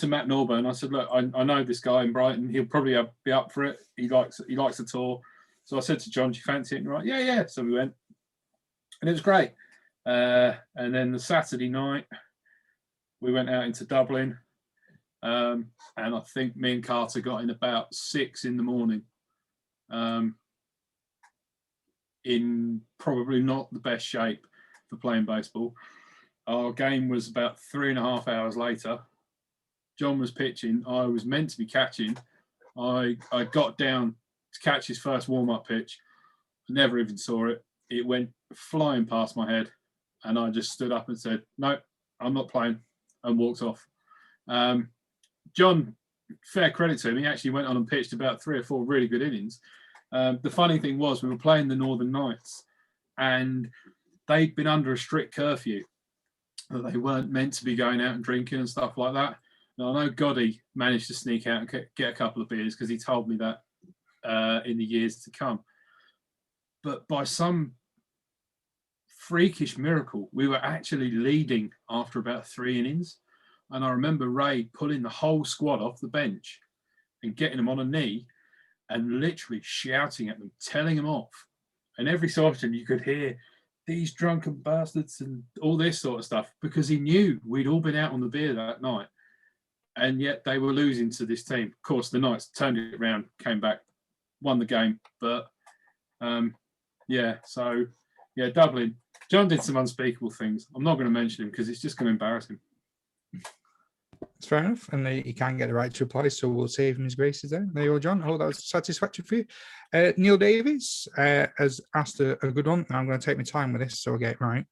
Matt Norburn, I said, look, I know this guy in Brighton. He'll probably be up for it. He likes the tour. So I said to John, do you fancy it? And right, yeah. So we went, and it was great. And then the Saturday night, we went out into Dublin, and I think me and Carter got in about 6 a.m, in probably not the best shape for playing baseball. Our game was about 3.5 hours later, John was pitching, I was meant to be catching. I got down to catch his first warm-up pitch. I never even saw it. It went flying past my head, and I just stood up and said, "No, I'm not playing," and walked off. John, fair credit to him, he actually went on and pitched about 3 or 4 really good innings. The funny thing was, we were playing the Northern Knights, and they'd been under a strict curfew that they weren't meant to be going out and drinking and stuff like that. Now, I know Gotti managed to sneak out and get a couple of beers because he told me that in the years to come. But by some freakish miracle, we were actually leading after about 3 innings. And I remember Ray pulling the whole squad off the bench and getting them on a knee and literally shouting at them, telling them off. And every so often you could hear these drunken bastards and all this sort of stuff, because he knew we'd all been out on the beer that night. And yet they were losing to this team. Of course, the Knights turned it around, came back, won the game. But Dublin. John did some unspeakable things. I'm not going to mention him because it's just going to embarrass him. It's fair enough, and he can't get the right to apply, so we'll save him his graces there. There you go, John. I hope that was satisfactory for you. Neil Davies has asked a good one, and I'm going to take my time with this so I get it right.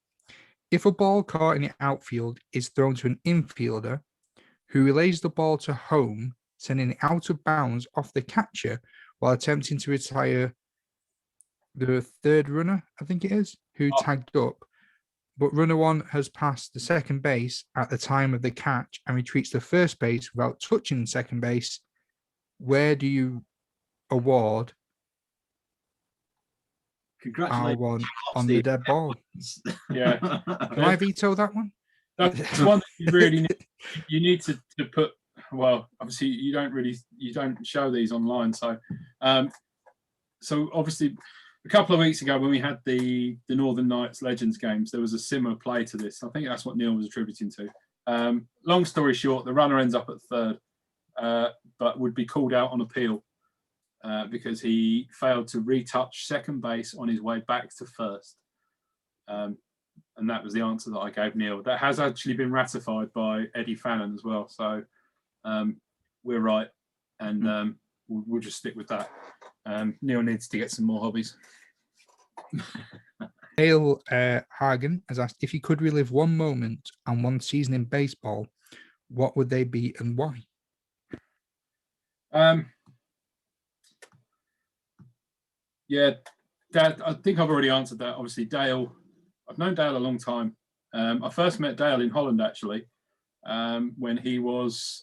If a ball caught in the outfield is thrown to an infielder who relays the ball to home, sending it out of bounds off the catcher while attempting to retire the third runner, I think it is, who tagged up, but runner 1 has passed the second base at the time of the catch and retreats to first base without touching second base, where do you award R1 on the dead ball? Yeah. Can I veto that one? That's one that you really need to put. Well, obviously you don't show these online, so obviously a couple of weeks ago when we had the Northern Knights Legends games, there was a similar play to this. I think that's what Neil was attributing to. Long story short, the runner ends up at third, but would be called out on appeal because he failed to retouch second base on his way back to first. And that was the answer that I gave Neil. That has actually been ratified by Eddie Fannin as well. So we're right, and we'll just stick with that. Neil needs to get some more hobbies. Dale Hagen has asked, if you could relive one moment and one season in baseball, what would they be and why? Dad, I think I've already answered that. Obviously, Dale, I've known Dale a long time. I first met Dale in Holland, actually, when he was,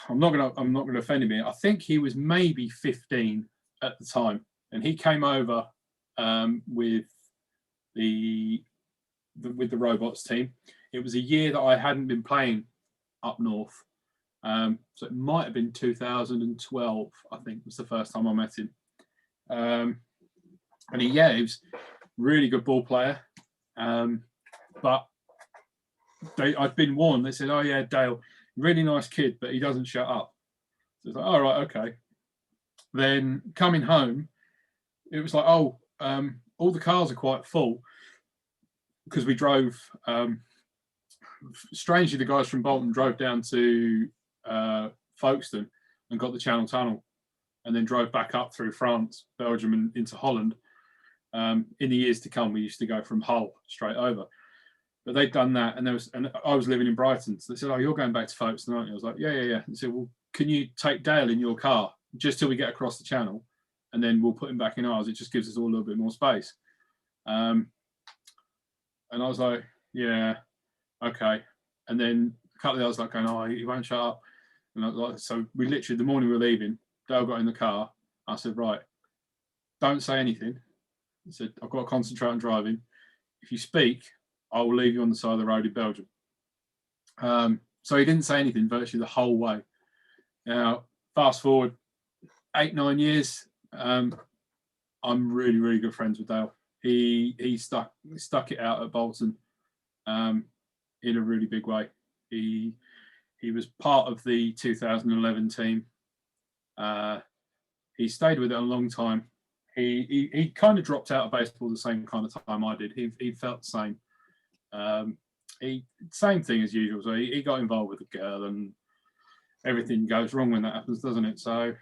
I'm not gonna offend him here. I think he was maybe 15 at the time, and he came over with the Robots team. It was a year that I hadn't been playing up north, so it might have been 2012. I think was the first time I met him, and he was a really good ball player, but I'd been warned. They said, "Oh yeah, Dale, really nice kid, but he doesn't shut up." So it's like, "All right, okay." Then coming home, it was like, "Oh, all the cars are quite full," because we drove. Strangely, the guys from Bolton drove down to Folkestone and got the Channel Tunnel, and then drove back up through France, Belgium, and into Holland. In the years to come, we used to go from Hull straight over. But they'd done that, and I was living in Brighton, so they said, "Oh, you're going back to Folkestone, aren't you?" I was like, "Yeah." They said, "Well, can you take Dale in your car just till we get across the channel, and then we'll put him back in ours. It just gives us all a little bit more space." And I was like, "Yeah, okay." And then a couple of hours like going, "Oh, he won't shut up." And I was like, so we literally, the morning we were leaving, Dale got in the car. I said, "Right, don't say anything." He said, "I've got to concentrate on driving. If you speak, I will leave you on the side of the road in Belgium." So he didn't say anything virtually the whole way. Now, fast forward 8-9 years, I'm really, really good friends with Dale. He stuck it out at Bolton in a really big way. He was part of the 2011 team. He stayed with it a long time. He kind of dropped out of baseball the same kind of time I did. He felt the same. he same thing as usual. So he got involved with a girl, and everything goes wrong when that happens, doesn't it? So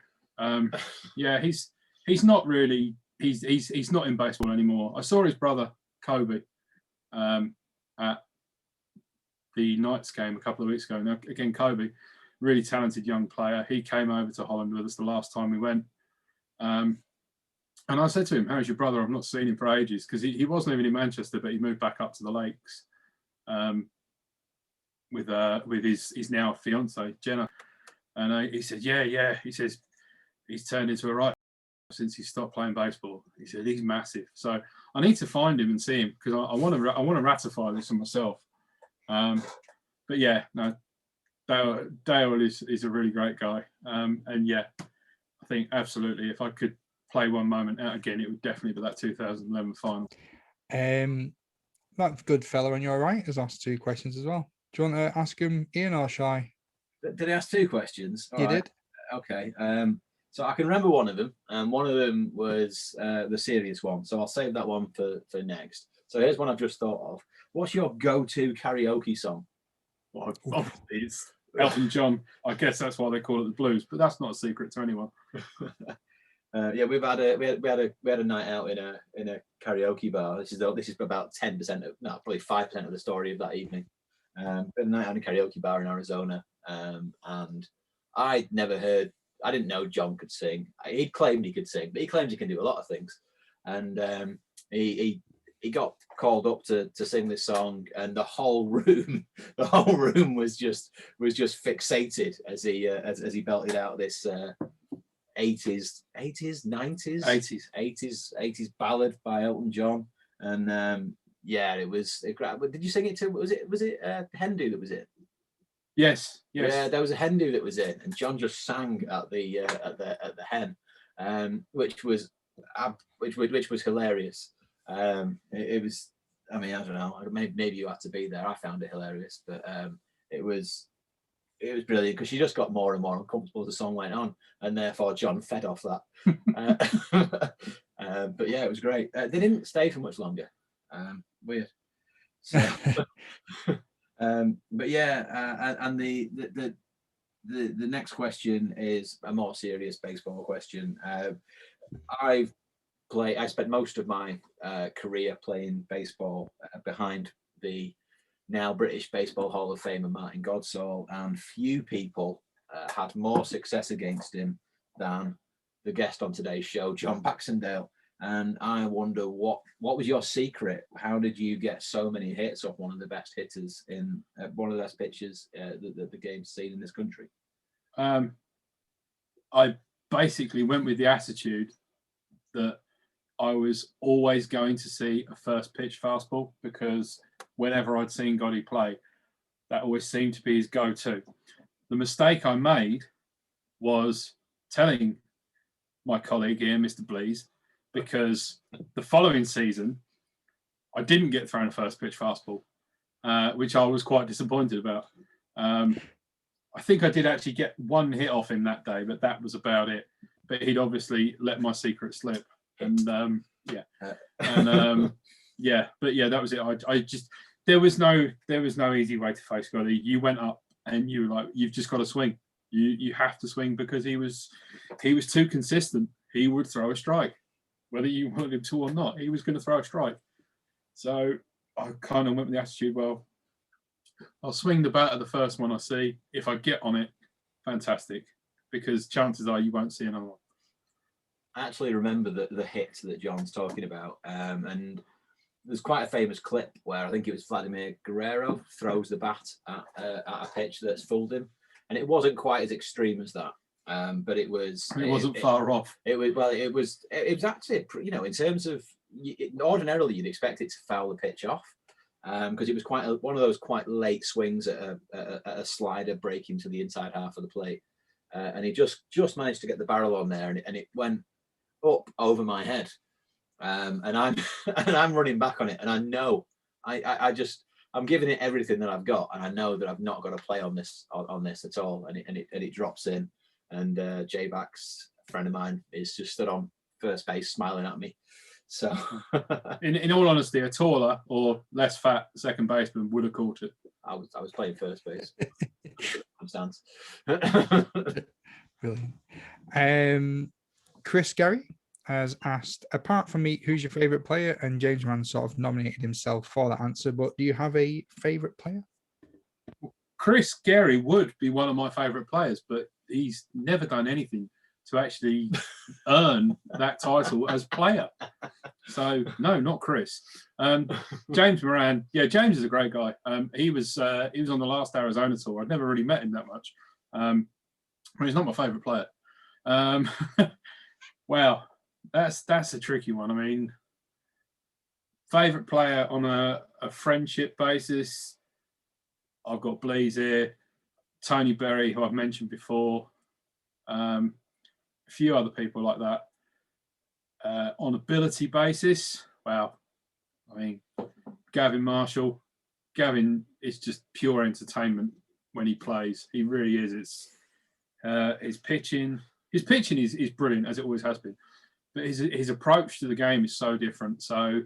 yeah, he's not really he's not in baseball anymore. I saw his brother Kobe at the Knights game a couple of weeks ago. Now again, Kobe, really talented young player. He came over to Holland with us the last time we went. And I said to him, "How's your brother? I've not seen him for ages," because he wasn't even in Manchester, but he moved back up to the Lakes with his now fiance Jenna. And he said, "Yeah." He says he's turned into a right since he stopped playing baseball. He said he's massive. So I need to find him and see him because I want to ratify this for myself. But yeah, no, Dale is a really great guy. And yeah, I think absolutely if I could play one moment out again, it would definitely be that 2011 final. That good fella on your right has asked 2 questions as well. Do you want to ask him, Ian, or Shy? Did he ask 2 questions? He did. Okay. So I can remember one of them, and one of them was the serious one. So I'll save that one for next. So here's one I've just thought of. What's your go-to karaoke song? Well, obviously it's Elton John. I guess that's why they call it the blues, but that's not a secret to anyone. Yeah, we had a night out in a karaoke bar. This is about 10% of, no, probably 5% of the story of that evening. We had a night out in a karaoke bar in Arizona, and I didn't know John could sing. He claimed he could sing, but he claims he can do a lot of things. And he got called up to sing this song, and the whole room was just fixated as he belted out this 80s ballad by Elton John. And yeah, it was. Did you sing it to? Was it Hendu that was it? Yes. Yeah, there was a Hendu that was in, and John just sang at the hen, which was hilarious. It was. I mean, I don't know. Maybe you had to be there. I found it hilarious, but it was brilliant because she just got more and more uncomfortable as the song went on, and therefore John fed off that. But yeah, it was great. They didn't stay for much longer. Weird. So, but yeah, and the next question is a more serious baseball question. I spent most of my career playing baseball behind the now British Baseball Hall of Famer Martin Godsall, and few people had more success against him than the guest on today's show, John Baxendale. And I wonder what was your secret? How did you get so many hits off one of the best hitters in one of the best pitchers that the game's seen in this country? I basically went with the attitude that I was always going to see a first pitch fastball, because whenever I'd seen Gotti play, that always seemed to be his go-to. The mistake I made was telling my colleague here, Mr. Blees, because the following season, I didn't get thrown a first pitch fastball, which I was quite disappointed about. I think I did actually get one hit off him that day, but that was about it. But he'd obviously let my secret slip. And yeah, but yeah, that was it. I just there was no easy way to face Gotti. You went up and you were like, you've just got to swing. You have to swing, because he was too consistent. He would throw a strike, whether you wanted him to or not. He was going to throw a strike. So I kind of went with the attitude, well, I'll swing the bat at the first one I see. If I get on it, fantastic, because chances are you won't see another one. I actually remember the hit that John's talking about, and there's quite a famous clip where I think it was Vladimir Guerrero throws the bat at a pitch that's fooled him, and it wasn't quite as extreme as that, but it wasn't far off. It was actually, in terms of, ordinarily you'd expect it to foul the pitch off, because it was one of those quite late swings at a slider breaking to the inside half of the plate, and he just managed to get the barrel on there, and it went up over my head, and I'm running back on it, and I know I'm giving it everything that I've got, and I know that I've not got to play on this at all, and it drops in, and J-Bax, a friend of mine, is just stood on first base smiling at me, So, in all honesty, a taller or less fat second baseman would have caught it. I was playing first base. Stance. Brilliant. Chris Gary has asked, apart from me, who's your favourite player? And James Mann sort of nominated himself for that answer, but do you have a favourite player? Chris Gary would be one of my favourite players, but he's never done anything to actually earn that title as player. So no, not Chris. James Moran, yeah, James is a great guy. He was on the last Arizona tour. I'd never really met him that much. But he's not my favourite player. Wow, that's a tricky one. I mean, favourite player on a friendship basis, I've got Bleeze here, Tony Berry, who I've mentioned before, a few other people like that. On ability basis, wow, I mean, Gavin Marshall. Gavin is just pure entertainment when he plays. He really is. It's his pitching is brilliant, as it always has been. But his approach to the game is so different. So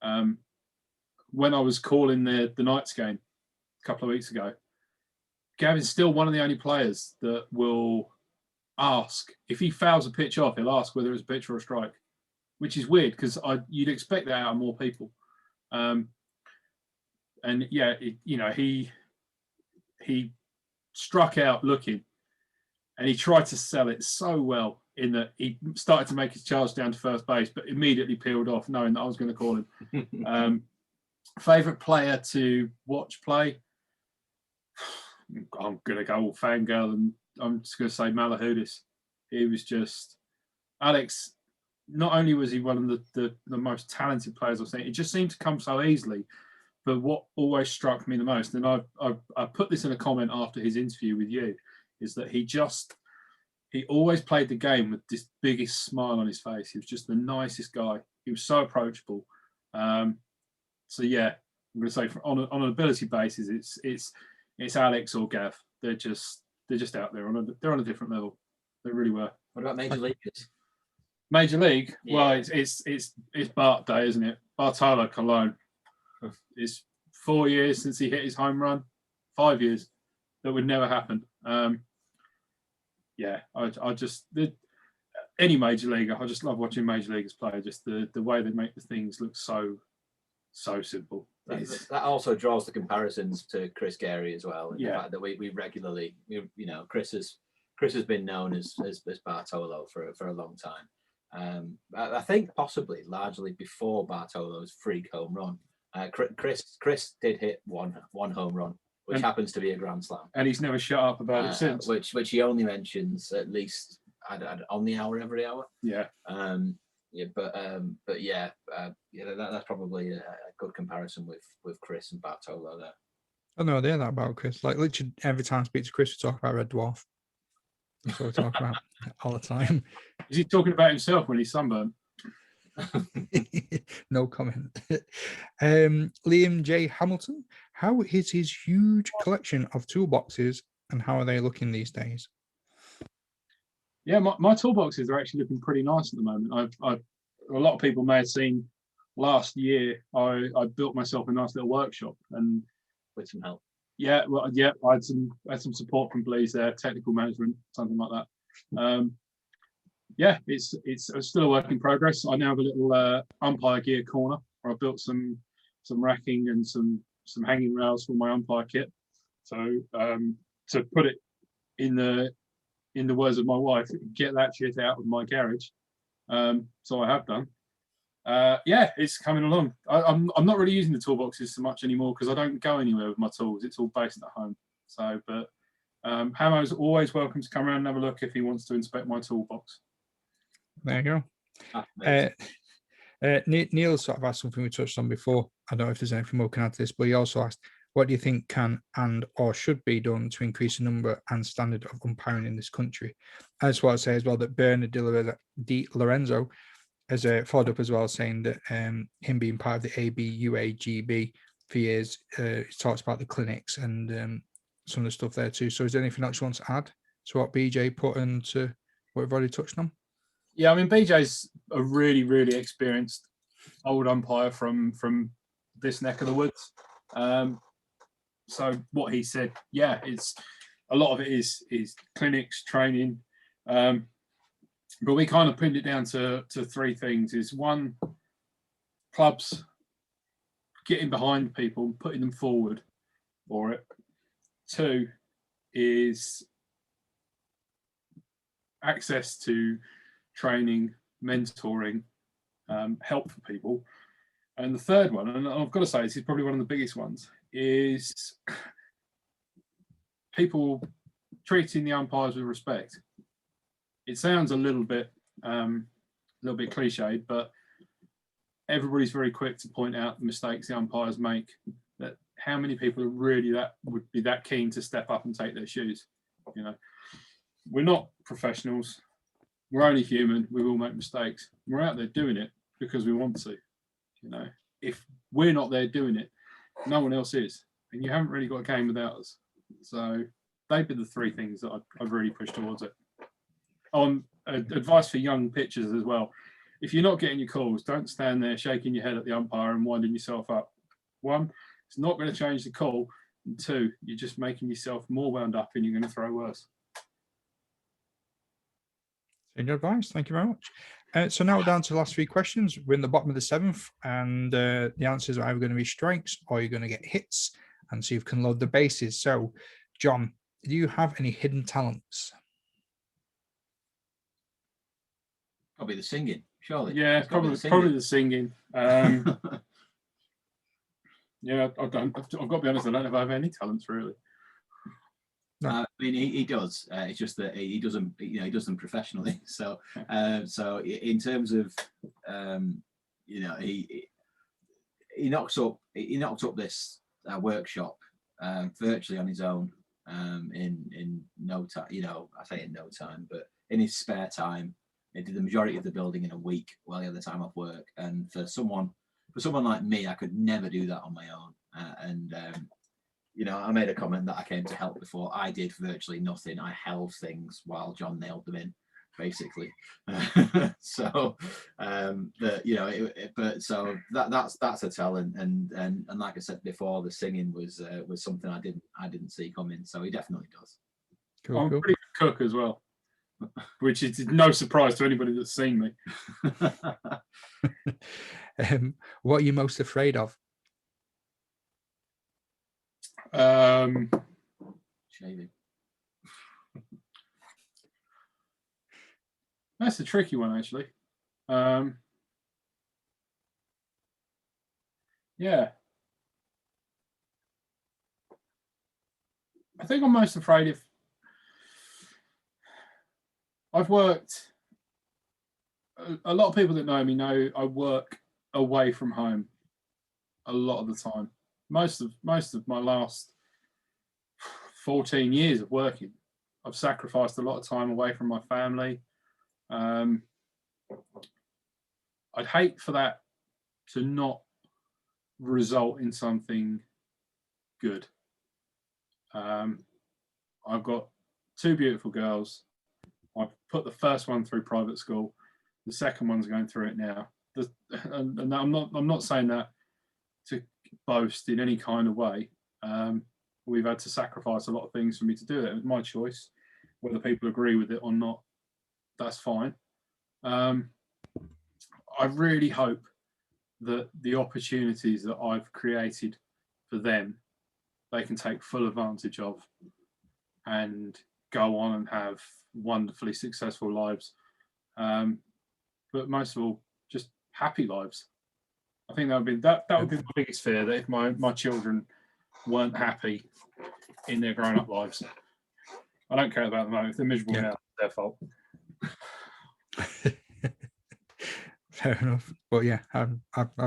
when I was calling the Knights game a couple of weeks ago, Gavin's still one of the only players that will ask, if he fouls a pitch off, he'll ask whether it's a pitch or a strike, which is weird because you'd expect that out of more people. And yeah, he struck out looking, and he tried to sell it so well in that he started to make his charge down to first base, but immediately peeled off, knowing that I was going to call him. Favorite player to watch play? I'm going to go all fangirl, and I'm just going to say Malahudis. He was just Alex. Not only was he one of the most talented players I've seen, it just seemed to come so easily. But what always struck me the most, and I put this in a comment after his interview with you, is that he always played the game with this biggest smile on his face. He was just the nicest guy. He was so approachable. So yeah, I'm going to say on an ability basis, it's Alex or Gav. They're just out there they're on a different level. They really were. What about Major Leaguers? Major League? Yeah. Well, it's Bart Day, isn't it? Bartolo Colon. It's 4 years since he hit his home run. 5 years. That would never happen. Yeah, I just any major leaguer. I just love watching major leaguers play. Just the way they make the things look so simple. That also draws the comparisons to Chris Gary as well. And yeah, the fact that we regularly, Chris has been known as Bartolo for a long time. I think possibly largely before Bartolo's freak home run. Chris did hit one home run, which happens to be a grand slam, and he's never shut up about it since. Which he only mentions at least on the hour every hour. Yeah. But yeah, that's probably a good comparison with Chris and Bartolo there. I know they're that about Chris. Like literally every time I speak to Chris, we talk about Red Dwarf. That's what we talk about all the time. Is he talking about himself when he's sunburned? No comment. Liam J. Hamilton, how is his huge collection of toolboxes and how are they looking these days? Yeah, my toolboxes are actually looking pretty nice at the moment. A lot of people may have seen last year I built myself a nice little workshop and with some help. Yeah, well, yeah, I had some support from Bleeze there, technical management, something like that. Yeah, it's still a work in progress. I now have a little umpire gear corner where I built some racking and some hanging rails for my umpire kit. So to put it in the words of my wife, get that shit out of my garage. So I have done. Yeah, it's coming along. I'm not really using the toolboxes so much anymore because I don't go anywhere with my tools. It's all based at home. So, but Hamo's always welcome to come around and have a look if he wants to inspect my toolbox. There you go. Neil sort of asked something we touched on before. I don't know if there's anything more we can add to this, but he also asked, what do you think can and or should be done to increase the number and standard of umpiring in this country? I just want to say as well that Bernard Di Lorenzo has followed up as well, saying that him being part of the ABUAGB for years, he talks about the clinics and some of the stuff there too. So is there anything else you want to add to what BJ put into what we've already touched on? Yeah, I mean, BJ's a really, really experienced old umpire from this neck of the woods. So what he said, yeah, it's a lot of it is clinics, training, but we kind of pinned it down to three things: is one, clubs getting behind people, putting them forward for it. Two is access to training, mentoring, help for people. And the third one, and I've got to say, this is probably one of the biggest ones, is people treating the umpires with respect. It sounds a little bit cliched, but everybody's very quick to point out the mistakes the umpires make. That how many people are really would be that keen to step up and take their shoes? You know, we're not professionals. We're only human. We will make mistakes. We're out there doing it because we want to. You know, if we're not there doing it, no one else is, and you haven't really got a game without us. So they've been the three things that I've really pushed towards it. Advice for young pitchers as well: if you're not getting your calls, don't stand there shaking your head at the umpire and winding yourself up. One, it's not going to change the call, and two, you're just making yourself more wound up and you're going to throw worse. Good advice. Thank you very much. So now we're down to the last three questions. We're in the bottom of the seventh, and the answers are either going to be strikes or you're going to get hits, and so you can load the bases. So, John, do you have any hidden talents? Probably the singing, surely. Yeah, probably the singing. Yeah, I've got to be honest, I don't know if I have any talents really. No. I mean, he does. It's just that he doesn't. You know, he does them professionally. So, so in terms of, you know, he knocked up this workshop virtually on his own in no time. You know, I say in no time, but in his spare time. He did the majority of the building in a week while he had the time off work. And for someone like me, I could never do that on my own. You know, I made a comment that I came to help before. I did virtually nothing. I held things while John nailed them in, basically. So, you know, but so that's a talent. And like I said before, the singing was something I didn't see coming. So he definitely does. Cool, I'm a pretty good cook as well, which is no surprise to anybody that's seen me. What are you most afraid of? Shaving. That's a tricky one, actually. Yeah. I think I'm most afraid of. I've worked. A lot of people that know me know I work away from home a lot of the time. Most of my last 14 years of working, I've sacrificed a lot of time away from my family. I'd hate for that to not result in something good. I've got two beautiful girls. I've put the first one through private school. The second one's going through it now. And I'm not saying that to boast in any kind of way. We've had to sacrifice a lot of things for me to do it. It was my choice. Whether people agree with it or not, that's fine. I really hope that the opportunities that I've created for them, they can take full advantage of and go on and have wonderfully successful lives. But most of all, just happy lives. I think that would be my biggest fear, that if my children weren't happy in their grown-up lives. I don't care about them. If they're miserable now, it's their fault. Fair enough. But yeah, I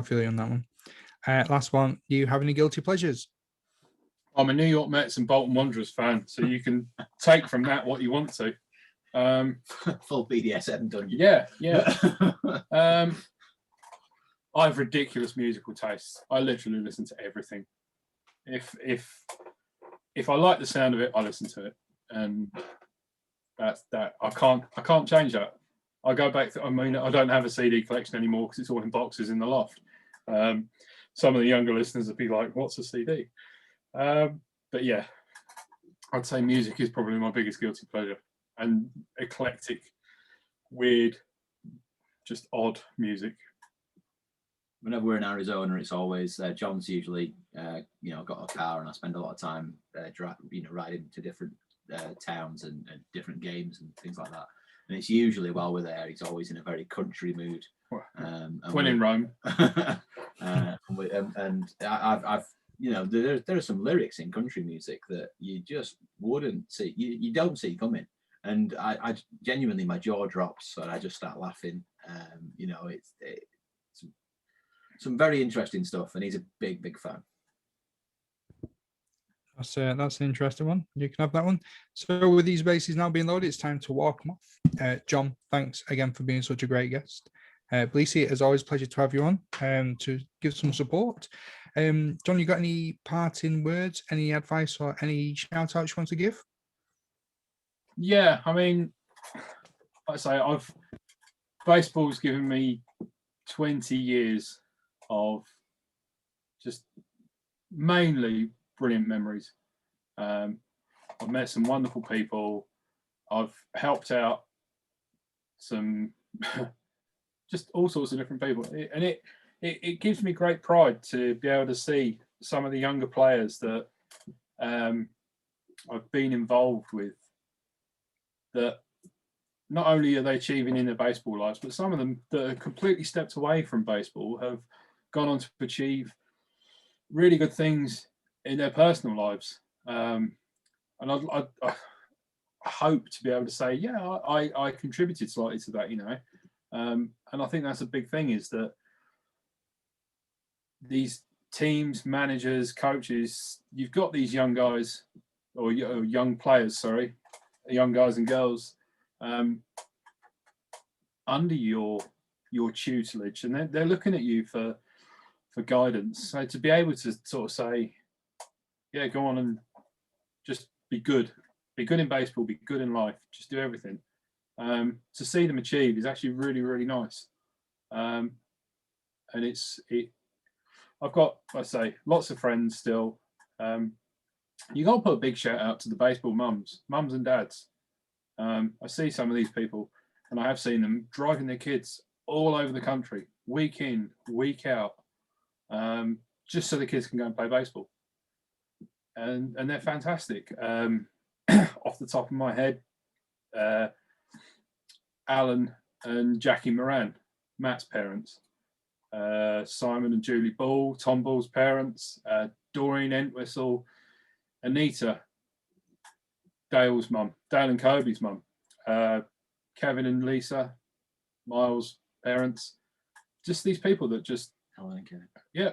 feel you on that one. Last one. Do you have any guilty pleasures? I'm a New York Mets and Bolton Wanderers fan, so you can take from that what you want to. Full BDSM, don't you? Yeah. I have ridiculous musical tastes. I literally listen to everything. If I like the sound of it, I listen to it, and that's that. I can't change that. I go back. I mean, I don't have a CD collection anymore because it's all in boxes in the loft. Some of the younger listeners would be like, "What's a CD?" But yeah, I'd say music is probably my biggest guilty pleasure, and eclectic, weird, just odd music. Whenever we're in Arizona, it's always John's usually got a car, and I spend a lot of time riding to different towns and different games and things like that. And it's usually while we're there, he's always in a very country mood. When in Rome. and I've there are some lyrics in country music that you just wouldn't see. You don't see coming. And I genuinely, my jaw drops and I just start laughing. It's some very interesting stuff, and he's a big fan. That's an interesting one. You can have that one. So with these bases now being loaded, it's time to walk them off. John, thanks again for being such a great guest. Bleasy, as always, pleasure to have you on to give some support. John, you got any parting words, any advice, or any shout outs you want to give? Yeah, I mean, like I say, baseball's given me 20 years of just mainly brilliant memories. I've met some wonderful people. I've helped out some just all sorts of different people, and it gives me great pride to be able to see some of the younger players that I've been involved with, that not only are they achieving in their baseball lives, but some of them that have completely stepped away from baseball have gone on to achieve really good things in their personal lives. And I hope to be able to say, yeah, I contributed slightly to that, and I think that's a big thing, is that these teams, managers, coaches, you've got these young guys or young players, sorry, young guys and girls under your tutelage, and they're looking at you for guidance. So to be able to sort of say, yeah, go on and just be good in baseball, be good in life, just do everything. To see them achieve is actually really, really nice. And I've got, I say, lots of friends still. You got to put a big shout out to the baseball mums and dads. I see some of these people, and I have seen them driving their kids all over the country, week in, week out, just so the kids can go and play baseball. And they're fantastic. Off the top of my head, Alan and Jackie Moran, Matt's parents, Simon and Julie Ball, Tom Ball's parents, Doreen Entwistle, Anita, Dale's mum, Dale and Kobe's mum, Kevin and Lisa, Miles' parents, just these people that just... Helen and Kevin. Yeah.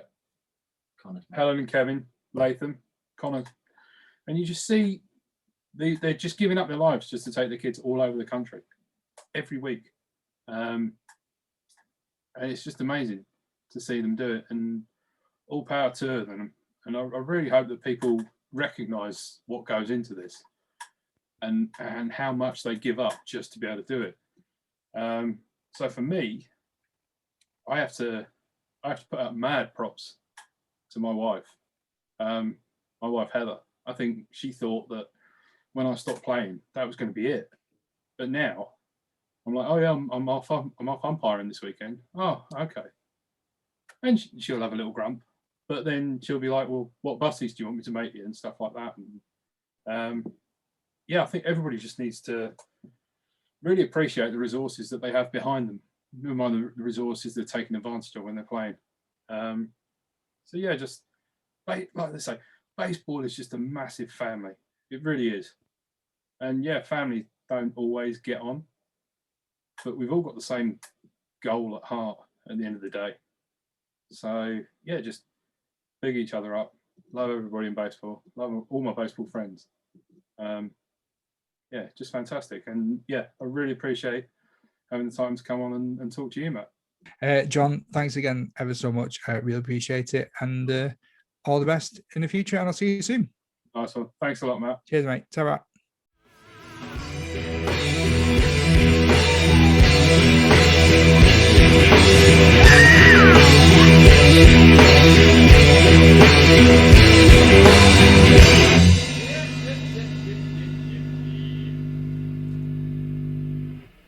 Connor's Helen and Kevin, Latham, Connor. And you just see they're just giving up their lives just to take their kids all over the country every week. And it's just amazing to see them do it, and all power to them. And I really hope that people recognise what goes into this, and how much they give up just to be able to do it. So for me, I have to put out mad props to my wife. My wife Heather. I think she thought that when I stopped playing, that was going to be it. But now I'm like, oh yeah, I'm off umpiring this weekend. Oh, okay. And she'll have a little grump, but then she'll be like, well, what buses do you want me to make you, and stuff like that. And yeah, I think everybody just needs to really appreciate the resources that they have behind them, never mind the resources they're taking advantage of when they're playing. So yeah, just like they say, baseball is just a massive family. It really is. And yeah, families don't always get on, but we've all got the same goal at heart at the end of the day. So yeah, just big each other up. Love everybody in baseball. Love all my baseball friends. Yeah, just fantastic. And yeah, I really appreciate having the time to come on and talk to you, Matt. John, thanks again ever so much. I really appreciate it. And all the best in the future, and I'll see you soon. Nice one. Thanks a lot, Matt. Cheers, mate. Ta-ra.